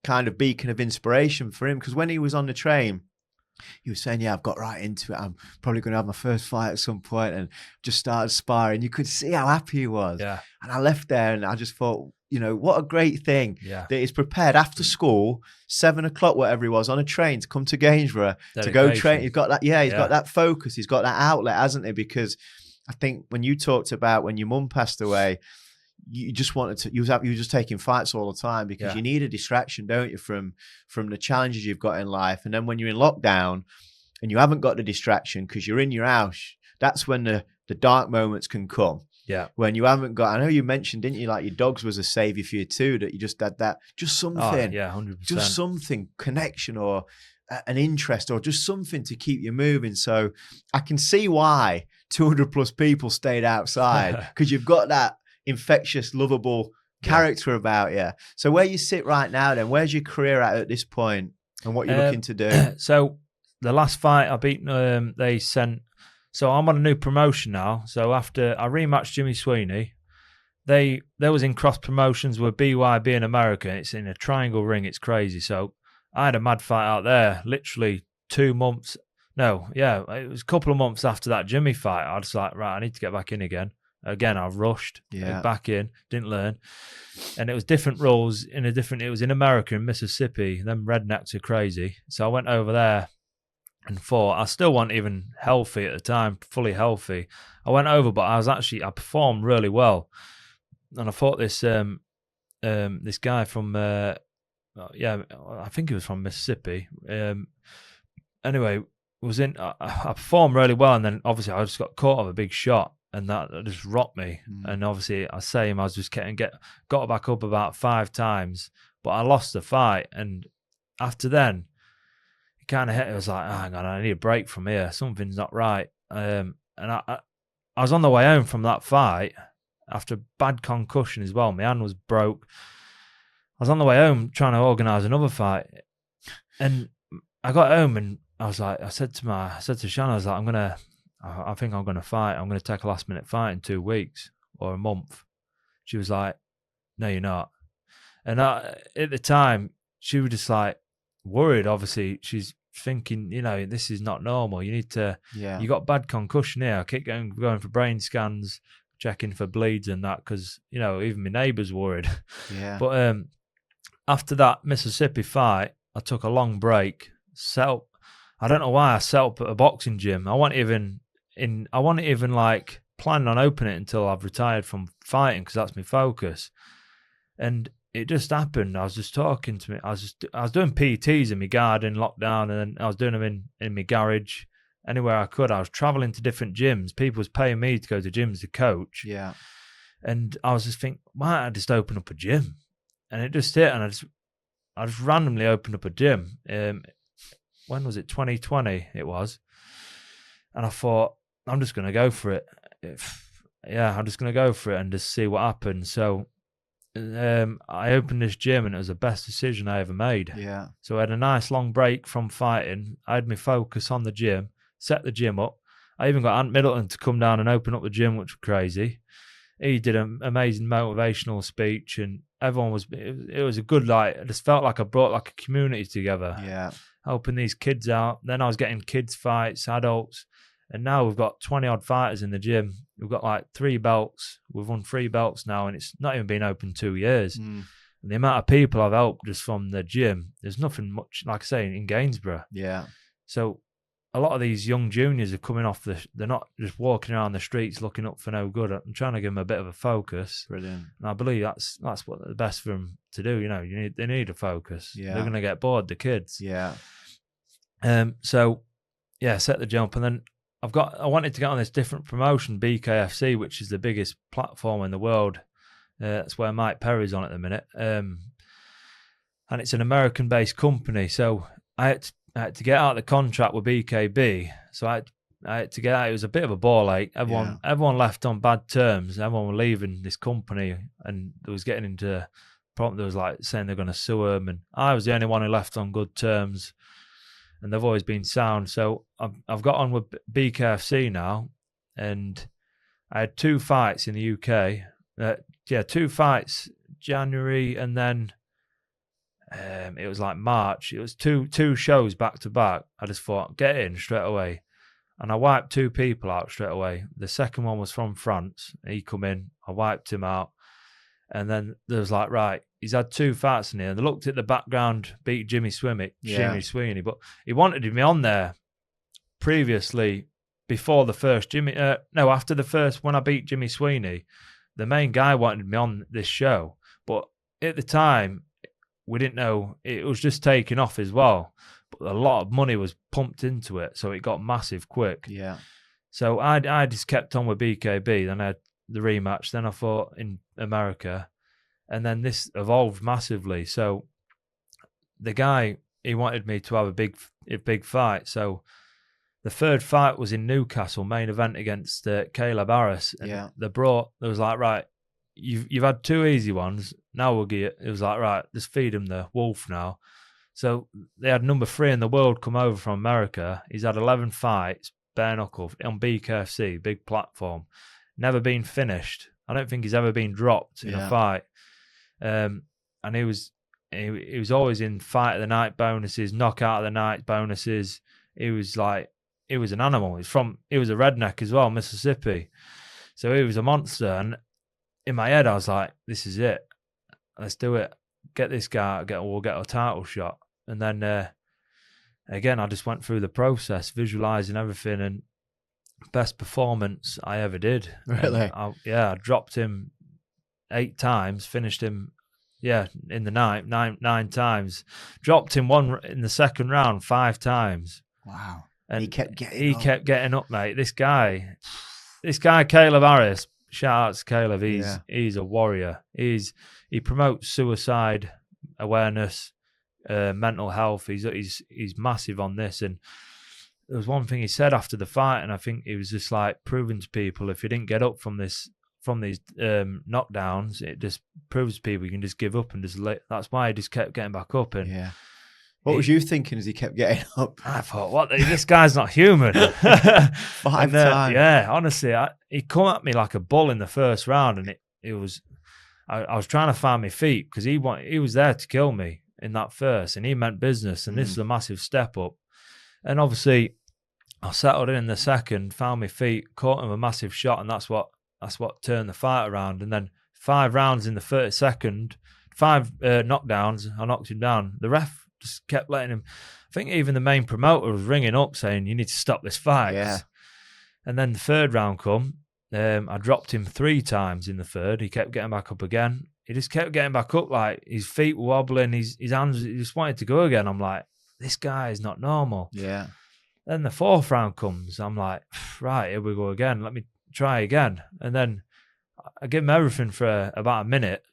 kind of beacon of inspiration for him. Because when he was on the train, he was saying, I've got right into it. I'm probably going to have my first fight at some point, and just started sparring. You could see how happy he was. Yeah. And I left there and I just thought, what a great thing that he's prepared after school, 7 o'clock, whatever he was, on a train to come to Gainsborough to go train. He's got that, he's got that focus. He's got that outlet, hasn't he? Because I think when you talked about when your mum passed away, you just wanted to, you were just taking fights all the time because you need a distraction, don't you, from the challenges you've got in life. And then when you're in lockdown and you haven't got the distraction because you're in your house, that's when the dark moments can come. Yeah. When you haven't got, I know you mentioned, didn't you, like your dogs was a savior for you too, that you just had that, just something. Oh, yeah, 100%. Just something, connection or an interest or just something to keep you moving. So I can see why 200 plus people stayed outside because you've got that infectious, lovable character about you. So where you sit right now then, where's your career at this point and what you're looking to do? So the last fight I beat, they sent, so I'm on a new promotion now. So after I rematched Jimmy Sweeney, they was in cross promotions with BYB in America. It's in a triangle ring. It's crazy. So I had a mad fight out there, literally 2 months. No, yeah, it was a couple of months after that Jimmy fight. I was like, right, I need to get back in again. Again, I rushed back in, didn't learn. And it was different rules it was in America, in Mississippi. Them rednecks are crazy. So I went over there and fought. I still wasn't even healthy at the time, fully healthy. I went over, but I performed really well. And I fought this this guy from, I think he was from Mississippi. Anyway, I performed really well. And then obviously I just got caught off a big shot. And that just rocked me. And obviously, I was just got back up about 5 times, but I lost the fight. And after then, it kind of hit. It was like, oh, hang on, I need a break from here. Something's not right. And I was on the way home from that fight after a bad concussion as well. My hand was broke. I was on the way home trying to organise another fight, and I got home and I was like, I said to Shannon, I was like, I think I'm going to fight. I'm going to take a last minute fight in 2 weeks or a month. She was like, no, you're not. And at the time, she was just like worried. Obviously, she's thinking, this is not normal. You need to, you got bad concussion here. I keep going for brain scans, checking for bleeds and that because, even my neighbour's worried. Yeah. But after that Mississippi fight, I took a long break. I don't know why I set up at a boxing gym. I wasn't even like planning on opening it until I've retired from fighting because that's my focus. And it just happened. I was just talking to me. I was doing PTs in my garden, lockdown, and then I was doing them in my garage, anywhere I could. I was traveling to different gyms. People was paying me to go to gyms to coach. Yeah. And I was just thinking, why don't I just open up a gym? And it just hit. And I just randomly opened up a gym. When was it? 2020 it was. And I thought, I'm just going to go for it. I'm just going to go for it and just see what happens. So I opened this gym and it was the best decision I ever made. Yeah. So I had a nice long break from fighting. I had my focus on the gym, set the gym up. I even got Ant Middleton to come down and open up the gym, which was crazy. He did an amazing motivational speech and everyone it was a good, I just felt like I brought like a community together. Yeah. Helping these kids out. Then I was getting kids fights, adults. And now we've got 20 odd fighters in the gym. We've got like 3 belts. We've won 3 belts now, and it's not even been open 2 years. And the amount of people I've helped just from the gym, there's nothing much, like I say, in Gainsborough. Yeah. So a lot of these young juniors are coming off they're not just walking around the streets looking up for no good. I'm trying to give them a bit of a focus. Brilliant. And I believe that's what the best for them to do. They need a focus. Yeah. They're going to get bored, the kids. Yeah. So set the jump, and then I wanted to get on this different promotion, BKFC, which is the biggest platform in the world. That's where Mike Perry's on at the minute. And it's an American-based company. So I had to get out of the contract with BKB. So I had to get out. It was a bit of a ball ache. Everyone left on bad terms. Everyone were leaving this company, and there was getting into problem. There was like saying they're going to sue them, and I was the only one who left on good terms. And they've always been sound. So I've got on with BKFC now, and I had 2 fights in the UK. 2 fights, January, and then it was like March. It was two shows back to back. I just thought, get in straight away. And I wiped 2 people out straight away. The second one was from France. He come in, I wiped him out. And then there was like, right, he's had 2 fights in here. And they looked at the background, beat Jimmy Sweeney, but he wanted me on there previously before the first after the first, when I beat Jimmy Sweeney, the main guy wanted me on this show, but at the time we didn't know it was just taking off as well. But a lot of money was pumped into it, so it got massive quick. Yeah. So I just kept on with BKB. Then I had the rematch. Then I fought in America, and then this evolved massively. So the guy, he wanted me to have a big fight. So the third fight was in Newcastle, main event against Caleb Harris. And Yeah. there was like, right, you've had 2 easy ones. Now we'll get it. It was like, right, just feed him the wolf now. So they had number 3 in the world come over from America. He's had 11 fights, bare knuckle on BKFC, big platform. Never been finished. I don't think he's ever been dropped in a fight. And he was always in fight of the night bonuses, knockout of the night bonuses. He was an animal. He was a redneck as well, Mississippi. So he was a monster. And in my head, I was like, this is it. Let's do it. Get this guy, we'll get a title shot. And then, again, I just went through the process, visualizing everything, and best performance I ever did. Really? I dropped him 8 times, finished him, in the night, nine times. Dropped him one in the second round 5 times. Wow. And he kept getting up, mate. This guy, Caleb Harris, shout out to Caleb. He's a warrior. He promotes suicide awareness, mental health. He's massive on this. And there was one thing he said after the fight, and I think he was just like proving to people, if you didn't get up from these knockdowns, it just proves to people you can just give up and just that's why he just kept getting back up. And what was you thinking as he kept getting up? I thought, what? This guy's not human. 5 times. Yeah, honestly, he come at me like a bull in the first round, and it was. I was trying to find my feet because he was there to kill me in that first, and he meant business. And this is a massive step up. And obviously, I settled in the second, found my feet, caught him a massive shot, and that's what turned the fight around. And then 5 rounds in the 32nd, 5 knockdowns, I knocked him down. The ref just kept letting him. I think even the main promoter was ringing up saying, you need to stop this fight. Yeah. And then the third round come. I dropped him 3 times in the third. He kept getting back up again. He just kept getting back up, like his feet were wobbling, his hands, he just wanted to go again. I'm like, this guy is not normal. Yeah. Then the 4th round comes. I'm like, right, here we go again. Let me try again. And then I give him everything for about a minute.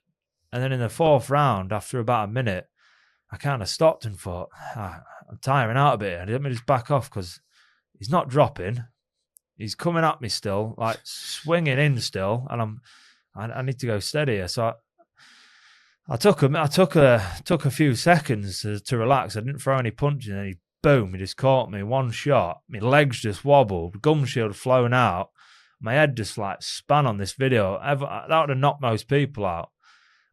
And then in the 4th round, after about a minute, I kind of stopped and thought, I'm tiring out a bit. And let me just back off because he's not dropping. He's coming at me still, like swinging in still, and I need to go steadier. So I took a few seconds to relax. I didn't throw any punches, and he just caught me one shot. My legs just wobbled, gum shield flown out. My head just like span on this video. That would have knocked most people out.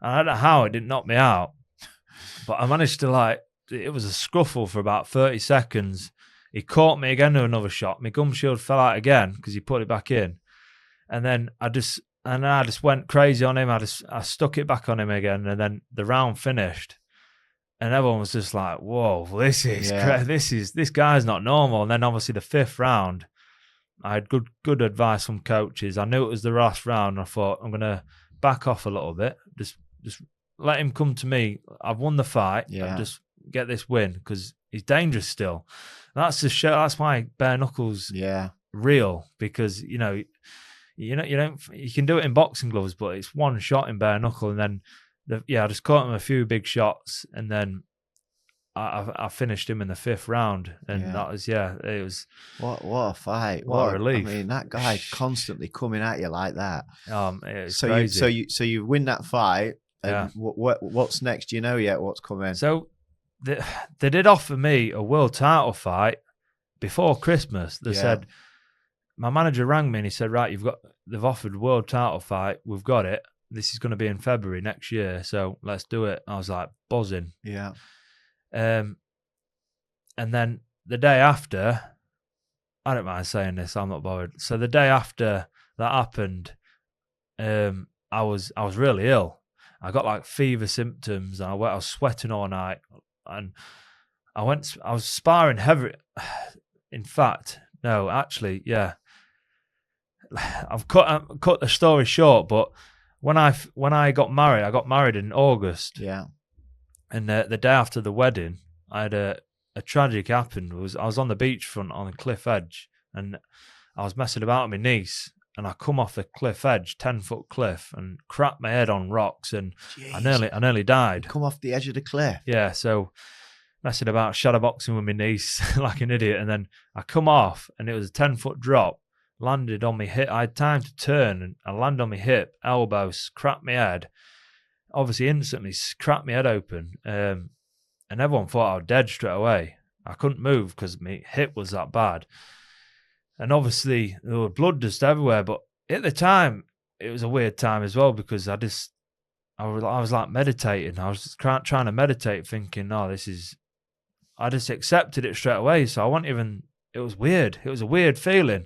And I don't know how it didn't knock me out, but I managed to it was a scuffle for about 30 seconds. He caught me again to another shot. My gum shield fell out again because he put it back in. And then I just went crazy on him. I stuck it back on him again. And then the round finished. And everyone was just like, whoa, this guy's not normal. And then obviously the 5th round, I had good advice from coaches. I knew it was the last round. And I thought, I'm going to back off a little bit. Just let him come to me. I've won the fight. Yeah. Just get this win because he's dangerous still. And that's the show. That's why bare knuckles real, because you can do it in boxing gloves, but it's one shot in bare knuckle, and then I just caught him a few big shots, and then I finished him in the 5th round, and that was it was what a fight, what a relief. I mean, that guy constantly coming at you like that. It's crazy. So you win that fight, and what's next? Do you know yet what's coming? So they did offer me a world title fight before Christmas. They said, my manager rang me and he said, right, they've offered a world title fight. We've got it. This is going to be in February next year. So let's do it. I was like buzzing. Yeah. And then the day after, I don't mind saying this, I'm not bothered. So the day after that happened, I was really ill. I got like fever symptoms, and I was sweating all night. And I was sparring heavy. In fact, no, actually, I've cut the story short, but when I got married in August. Yeah. And the day after the wedding, I had a tragic happened. I was on the beachfront on a cliff edge, and I was messing about with my niece, and I come off the cliff edge, 10-foot cliff, and cracked my head on rocks, and Jeez. I nearly died. You come off the edge of the cliff. Yeah, so messing about, shadowboxing with my niece like an idiot, and then I come off, and it was a 10-foot drop, landed on my hip. I had time to turn, and I landed on my hip, elbow, cracked my head. Obviously, instantly cracked my head open, and everyone thought I was dead straight away. I couldn't move because my hip was that bad. And obviously, there was blood just everywhere. But at the time, it was a weird time as well because I was like meditating. I was just trying to meditate, thinking, "Oh, this is." I just accepted it straight away. So I wasn't even. It was weird. It was a weird feeling.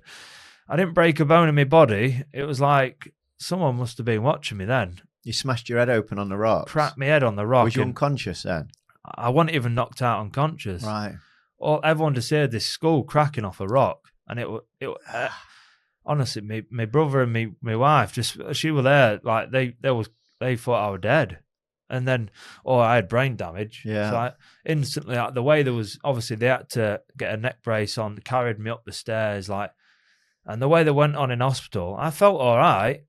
I didn't break a bone in my body. It was like someone must have been watching me then. You smashed your head open on the rocks. Cracked my head on the rock. Was you unconscious then? I wasn't even knocked out unconscious. Right. Everyone just heard this skull cracking off a rock, and it honestly, my brother and my wife she were there, like they thought I was dead, and then I had brain damage. Yeah. So instantly, like, the way there was, obviously they had to get a neck brace on, carried me up the stairs, and the way they went on in hospital, I felt all right.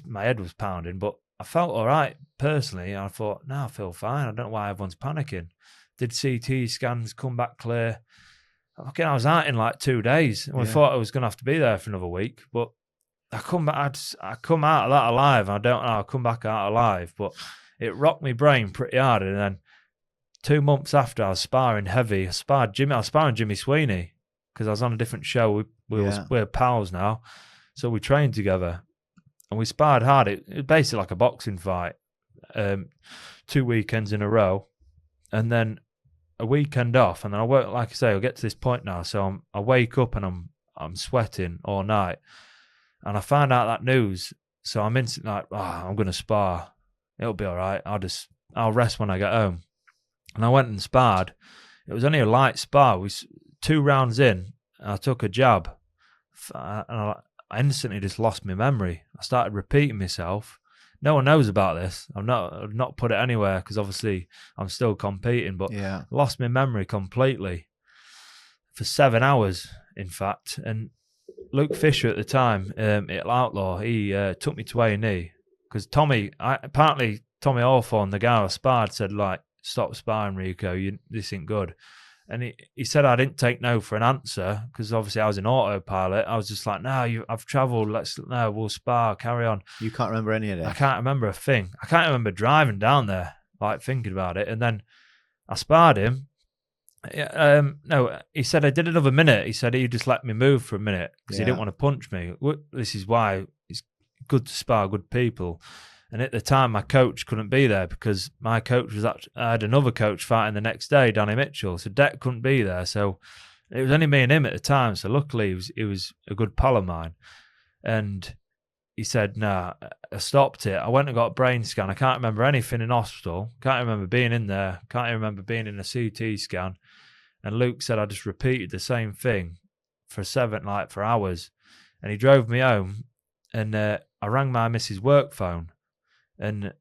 My head was pounding, but I felt all right personally. I thought, no, I feel fine. I don't know why everyone's panicking. Did CT scans, come back clear. I was out in like 2 days. And we thought I was going to have to be there for another week. But I come out of that alive. I don't know. I'll come back out alive. But it rocked my brain pretty hard. And then 2 months after, I was sparring heavy. I was sparring Jimmy Sweeney because I was on a different show. We're pals now. So we trained together. And we sparred hard. It was basically like a boxing fight. 2 weekends in a row. And then a weekend off. And then I work, like I say, I'll get to this point now. So I wake up and I'm sweating all night. And I find out that news. So I'm instantly like, I'm going to spar. It'll be all right. I'll rest when I get home. And I went and sparred. It was only a light spar. 2 rounds in, I took a jab. And I instantly just lost my memory. I started repeating myself. No one knows about this. I've not put it anywhere because obviously I'm still competing, but lost my memory completely for 7 hours, in fact. And Luke Fisher at the time, at Outlaw, he took me to A&E because apparently Tommy Hawthorne, the guy I sparred, said, like, stop sparring, Rico. This ain't good. And he said I didn't take no for an answer because obviously I was in autopilot. I was just like, no, I've travelled. We'll spar, carry on. You can't remember any of this? I can't remember a thing. I can't remember driving down there, like thinking about it. And then I sparred him. No, he said I did another minute. He said he just let me move for a minute because he didn't want to punch me. This is why it's good to spar good people. And at the time, my coach couldn't be there because my coach I had another coach fighting the next day, Danny Mitchell. So Deck couldn't be there. So it was only me and him at the time. So luckily, he was a good pal of mine. And he said, nah, I stopped it. I went and got a brain scan. I can't remember anything in hospital. Can't remember being in there. Can't even remember being in a CT scan. And Luke said I just repeated the same thing for hours. And he drove me home. And I rang my missus' work phone. And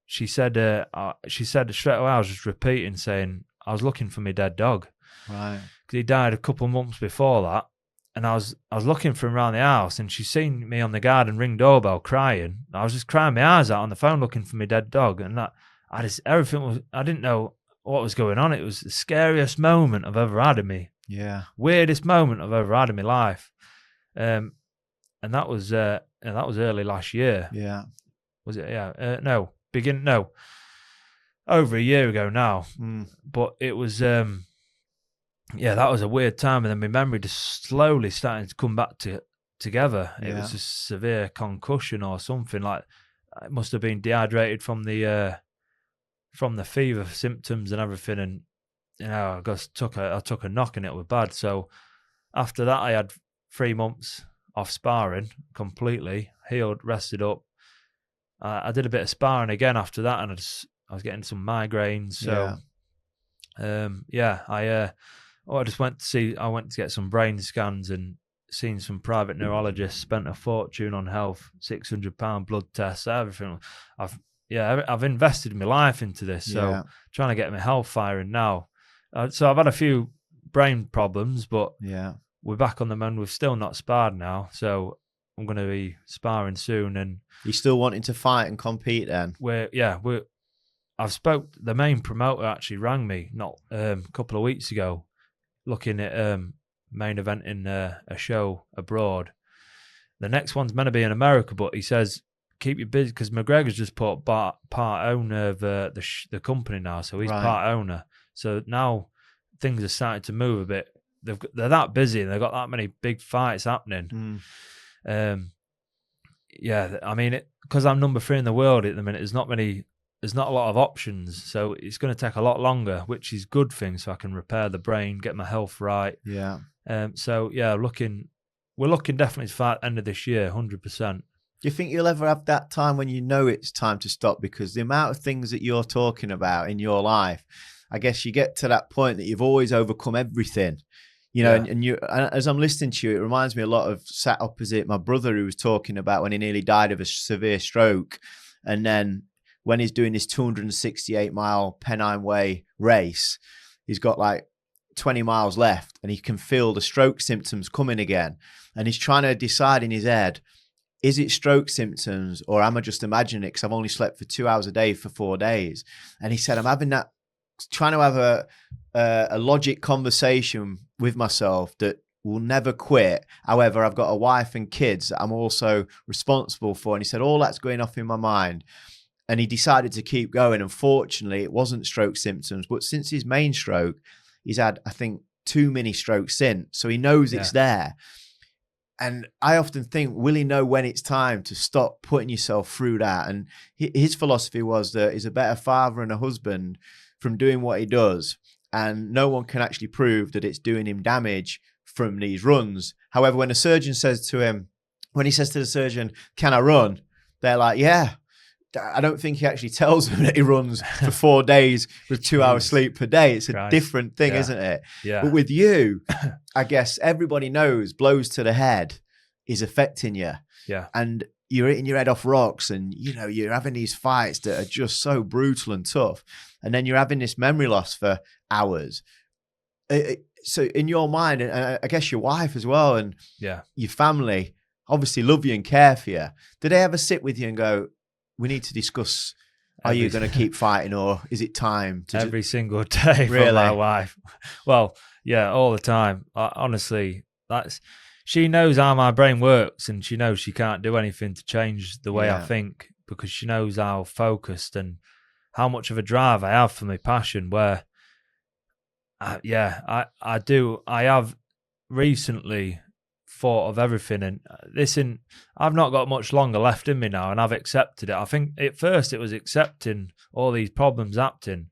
she said straight away, I was just repeating, saying, I was looking for my dead dog. Right. Because he died a couple of months before that. And I was looking for him around the house, and she seen me on the garden ring doorbell crying. I was just crying my eyes out on the phone looking for my dead dog. And I didn't know what was going on. It was the scariest moment I've ever had in me. Yeah. Weirdest moment I've ever had in my life. And that was early last year. Yeah. Was it? Yeah. No. Over a year ago now. But it was, that was a weird time. And then my memory just slowly starting to come back together. It was a severe concussion or something. Like, it must have been dehydrated from the fever symptoms and everything. And, I took a knock and it was bad. So after that, I had 3 months off sparring completely, healed, rested up. I did a bit of sparring again after that, and I was getting some migraines. So, I just went to get some brain scans, and seen some private neurologists, spent a fortune on health, £600 blood tests, everything. I've invested my life into this, so trying to get my health firing now. So I've had a few brain problems, but we're back on the mend. We've still not sparred now, so I'm going to be sparring soon. And you're still wanting to fight and compete then? I've spoke. The main promoter actually rang me not a couple of weeks ago, looking at main event in a show abroad. The next one's meant to be in America, but he says keep you busy because McGregor's just put part owner of the company now, so he's part owner. So now things are starting to move a bit. They're that busy and they've got that many big fights happening. I mean, because I'm number 3 in the world at the minute, there's not a lot of options, so it's going to take a lot longer, which is a good thing, so I can repair the brain, get my health right. We're looking definitely to fight end of this year, 100%. Do you think you'll ever have that time when you know it's time to stop? Because the amount of things that you're talking about in your life, I guess you get to that point that you've always overcome everything. You know, and as I'm listening to you, it reminds me a lot of sat opposite my brother who was talking about when he nearly died of a severe stroke. And then when he's doing this 268-mile Pennine Way race, he's got like 20 miles left and he can feel the stroke symptoms coming again. And he's trying to decide in his head, is it stroke symptoms or am I just imagining it because I've only slept for 2 hours a day for 4 days? And he said, I'm having that, trying to have a logic conversation with myself that will never quit. However, I've got a wife and kids that I'm also responsible for. And he said, all that's going off in my mind. And he decided to keep going. Unfortunately, it wasn't stroke symptoms, but since his main stroke, he's had, I think, 2 mini strokes since. So he knows it's there. And I often think, will he know when it's time to stop putting yourself through that? And his philosophy was that he's a better father and a husband from doing what he does. And no one can actually prove that it's doing him damage from these runs. However, when a surgeon says to him, when he says to the surgeon, can I run? They're like, yeah. I don't think he actually tells him that he runs for 4 days with 2 hours sleep per day. It's a different thing, isn't it? But with you, I guess everybody knows blows to the head is affecting you. And you're hitting your head off rocks and, you know, you're having these fights that are just so brutal and tough. And then you're having this memory loss for hours. So in your mind, and I guess your wife as well, and your family obviously love you and care for you. Do they ever sit with you and go, we need to discuss, are you going to keep fighting or is it time to every single day from my wife? Well, yeah, all the time. Honestly, she knows how my brain works and she knows she can't do anything to change the way I think because she knows how focused and how much of a drive I have for my passion where, I have recently thought of everything and I've not got much longer left in me now and I've accepted it. I think at first it was accepting all these problems happening.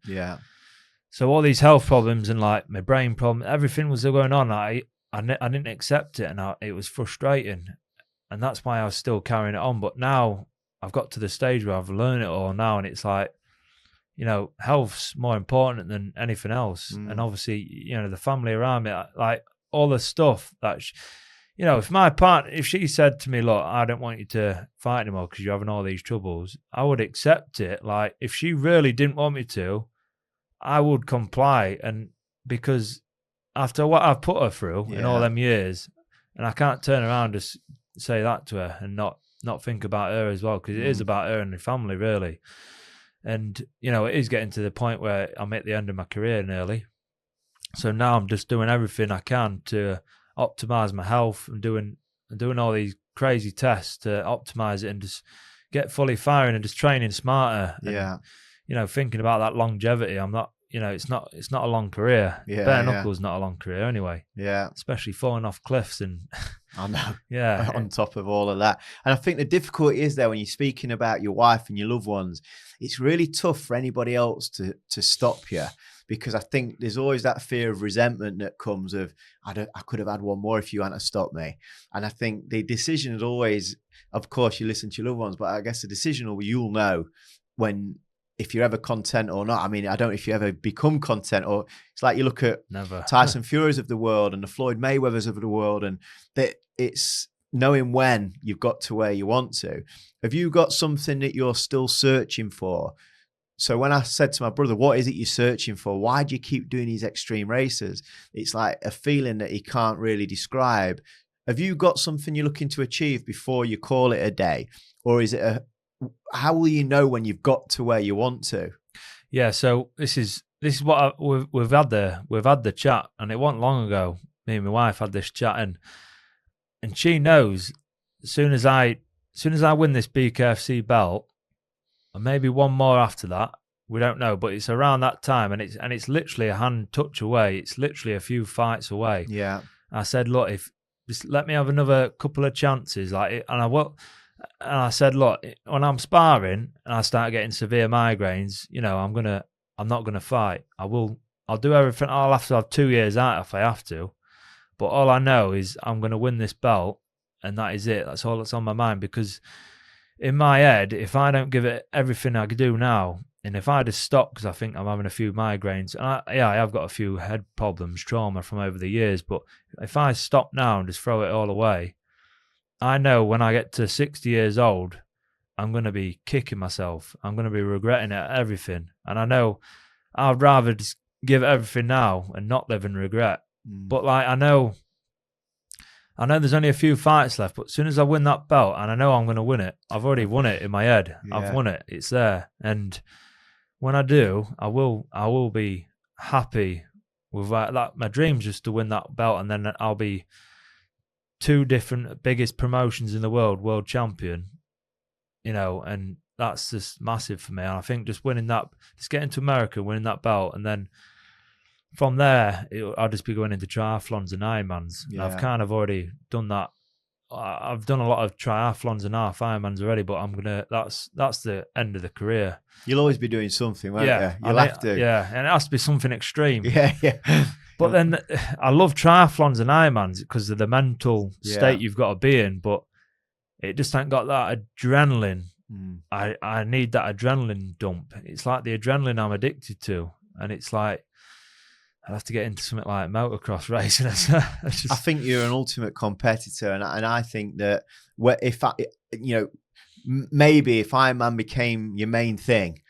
So all these health problems and like my brain problem, everything was still going on. I didn't accept it and it was frustrating and that's why I was still carrying it on. But now I've got to the stage where I've learned it all now and it's like, you know, health's more important than anything else. And obviously, you know, the family around me, like all the stuff that you know, if my partner, if she said to me, look, I don't want you to fight anymore because you're having all these troubles, I would accept it. Like, if she really didn't want me to, I would comply. And because after what I've put her through in all them years, and I can't turn around and say that to her and not think about her as well, because it is about her and the family, really. And, you know, it is getting to the point where I'm at the end of my career nearly. So now I'm just doing everything I can to optimize my health and doing all these crazy tests to optimize it and just get fully firing and just training smarter. And, you know, thinking about that longevity. I'm not, you know, it's not a long career. Bare-knuckle's not a long career anyway. Especially falling off cliffs and I know. On top of all of that. And I think the difficulty is there when you're speaking about your wife and your loved ones, it's really tough for anybody else to stop you. Because I think there's always that fear of resentment that comes of, I could have had one more if you hadn't stopped me. And I think the decision is always, of course, you listen to your loved ones, but I guess the decision will be, you'll know if you're ever content or not. I mean, I don't know if you ever become content or it's like you look at Tyson Furies of the world and the Floyd Mayweathers of the world and it's knowing when you've got to where you want to. Have you got something that you're still searching for? So when I said to my brother, what is it you're searching for? Why do you keep doing these extreme races? It's like a feeling that he can't really describe. Have you got something you're looking to achieve before you call it a day? Or is it how will you know when you've got to where you want to? Yeah, so this is what we've had the chat, and it wasn't long ago. Me and my wife had this chat, and she knows as soon as I win this BKFC belt, and maybe one more after that, we don't know, but it's around that time, and it's literally a hand touch away. It's literally a few fights away. Yeah. I said, look, if just let me have another couple of chances, and I said, look, when I'm sparring and I start getting severe migraines, I'm not gonna fight. I'll do everything. I'll have to have 2 years out if I have to, but all I know is I'm gonna win this belt, and that is it. That's all that's on my mind, because in my head, if I don't give it everything I could do now, and if I just stop because I think I'm having a few migraines, and I have got a few head problems, trauma from over the years, but if I stop now and just throw it all away, I know when I get to 60 years old, I'm going to be kicking myself. I'm going to be regretting everything. And I know I'd rather just give everything now and not live in regret. But I know there's only a few fights left, but as soon as I win that belt, and I know I'm going to win it, I've already won it in my head. Yeah. I've won it. It's there. And when I do, I will be happy with that. My dream's just to win that belt, and then I'll be 2 different biggest promotions in the world champion, and that's just massive for me. And I think just winning that, just getting to America, winning that belt, and then from there, I'll just be going into triathlons and Ironmans. Yeah. I've kind of already done that. I've done a lot of triathlons and half Ironmans already, but that's the end of the career. You'll always be doing something, won't you? You'll have to. Yeah, and it has to be something extreme. Yeah. But then I love triathlons and Ironmans because of the mental state you've got to be in, but it just ain't got that adrenaline. I need that adrenaline dump. It's like the adrenaline I'm addicted to, and it's like I'd have to get into something like motocross racing. I think you're an ultimate competitor, and I think that maybe if Ironman became your main thing,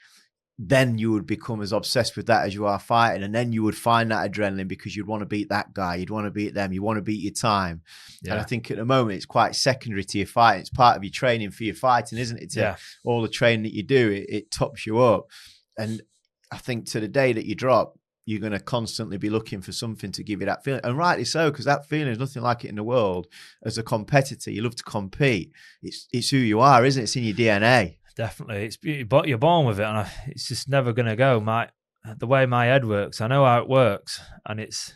then you would become as obsessed with that as you are fighting, and then you would find that adrenaline because you'd want to beat that guy, you'd want to beat them, you want to beat your time. Yeah. And I think at the moment it's quite secondary to your fighting. It's part of your training for your fighting, isn't it? All the training that you do, it tops you up. And I think to the day that you drop, you're going to constantly be looking for something to give you that feeling. And rightly so, because that feeling is nothing like it in the world. As a competitor, you love to compete. It's who you are, isn't it? It's in your DNA. Definitely. You're born with it, and it's just never going to go. The way my head works, I know how it works, and it's,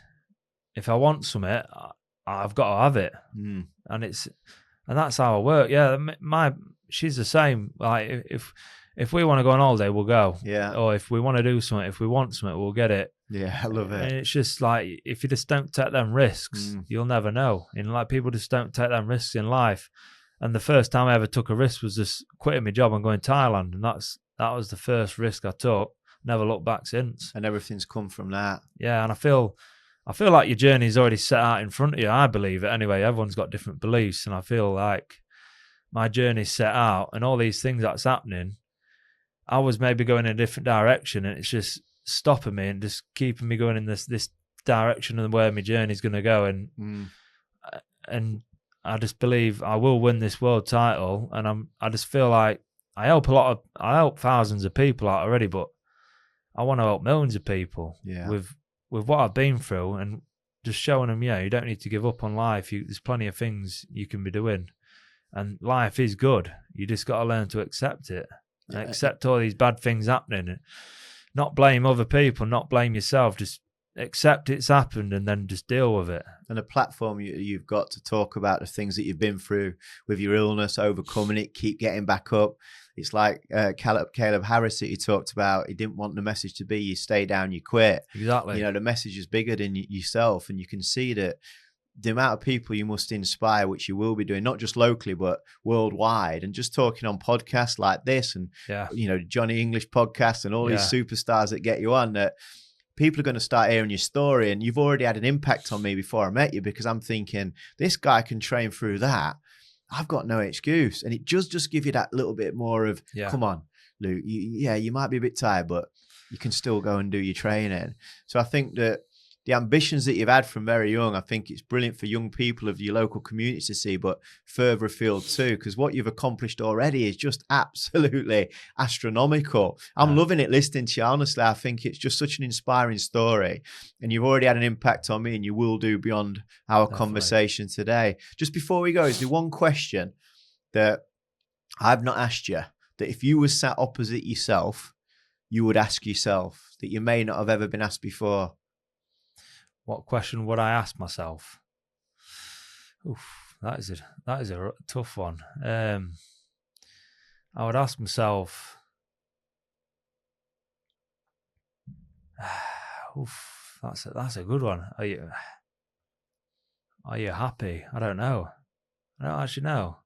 if I want something, I've got to have it. And that's how I work. Yeah, she's the same. Like if we want to go on holiday, we'll go. Yeah. Or if we want to do something, if we want something, we'll get it. Yeah, I love it. And it's just like, if you just don't take them risks, you'll never know. And like, people just don't take them risks in life. And the first time I ever took a risk was just quitting my job and going to Thailand. And that was the first risk I took. Never looked back since. And everything's come from that. Yeah, and I feel like your journey's already set out in front of you. I believe it anyway. Everyone's got different beliefs, and I feel like my journey's set out, and all these things that's happening, I was maybe going in a different direction, and it's just stopping me and just keeping me going in this direction of where my journey's going to go. And I just believe I will win this world title, and I just feel like I help thousands of people out already, but I want to help millions of people with what I've been through, and just showing them, you don't need to give up on life. There's plenty of things you can be doing, and life is good. You just got to learn to accept it, and accept all these bad things happening, and not blame other people, not blame yourself. Just accept it's happened, and then just deal with it. And a platform you've got to talk about the things that you've been through with your illness, overcoming it, keep getting back up. It's like Caleb Harris that you talked about. He didn't want the message to be you stay down, you quit. Exactly. The message is bigger than yourself, and you can see that the amount of people you must inspire, which you will be doing, not just locally, but worldwide. And just talking on podcasts like this, and Johnny English podcast, and all these superstars that get you on, that people are going to start hearing your story, and you've already had an impact on me before I met you, because I'm thinking this guy can train through that. I've got no excuse. And it just give you that little bit more of, come on, Luke, you might be a bit tired, but you can still go and do your training. So I think that the ambitions that you've had from very young, I think it's brilliant for young people of your local community to see, but further afield too, because what you've accomplished already is just absolutely astronomical. I'm loving it listening to you. Honestly, I think it's just such an inspiring story, and you've already had an impact on me, and you will do beyond our conversation today. Just before we go, is there one question that I've not asked you that if you were sat opposite yourself, you would ask yourself that you may not have ever been asked before? What question would I ask myself? Oof, that is a tough one. I would ask myself, oof, that's a good one. Are you happy? I don't know. I don't actually know.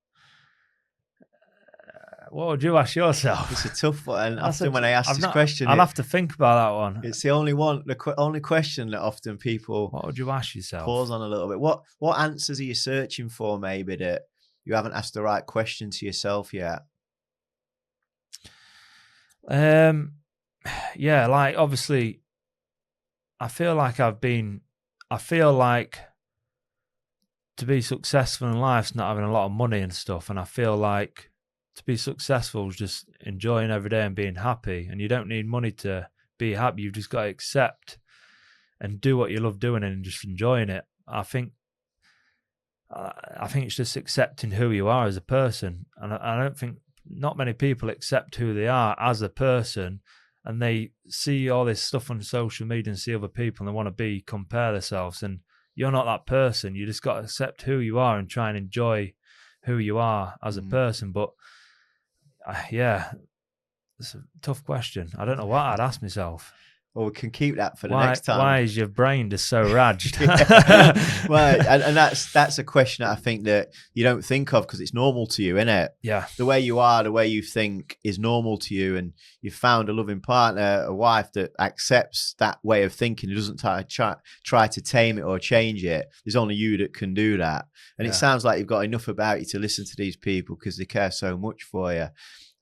What would you ask yourself? It's a tough one. And often when I ask this question, I'll have to think about that one. It's the only question that often people. What would you ask yourself? Pause on a little bit. What answers are you searching for? Maybe that you haven't asked the right question to yourself yet. Yeah, like obviously, I feel like to be successful in life's not having a lot of money and stuff, and I feel like to be successful is just enjoying every day and being happy. And you don't need money to be happy. You've just got to accept and do what you love doing and just enjoying it. I think it's just accepting who you are as a person. And I don't think not many people accept who they are as a person, and they see all this stuff on social media and see other people and they want to compare themselves. And you're not that person. You just got to accept who you are and try and enjoy who you are as a person. But yeah, it's a tough question. I don't know what I'd ask myself. Well, we can keep that for the next time. Why is your brain just so raged? Well, and that's a question that I think that you don't think of because it's normal to you, isn't it? Yeah. The way you are, the way you think is normal to you, and you've found a loving partner, a wife that accepts that way of thinking, who doesn't try to tame it or change it. There's only you that can do that. And it sounds like you've got enough about you to listen to these people because they care so much for you.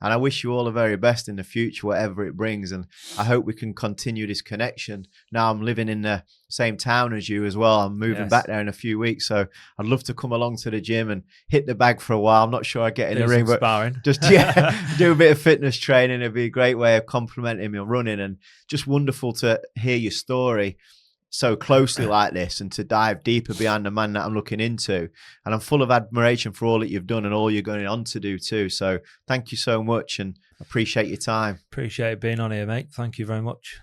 And I wish you all the very best in the future, whatever it brings. And I hope we can continue this connection. Now I'm living in the same town as you as well. I'm moving back there in a few weeks. So I'd love to come along to the gym and hit the bag for a while. I'm not sure I'd get in the ring, but just do a bit of fitness training. It'd be a great way of complementing my running, and just wonderful to hear your story so closely like this and to dive deeper behind the man that I'm looking into. And I'm full of admiration for all that you've done and all you're going on to do too. So thank you so much and appreciate your time. Appreciate being on here, mate. Thank you very much.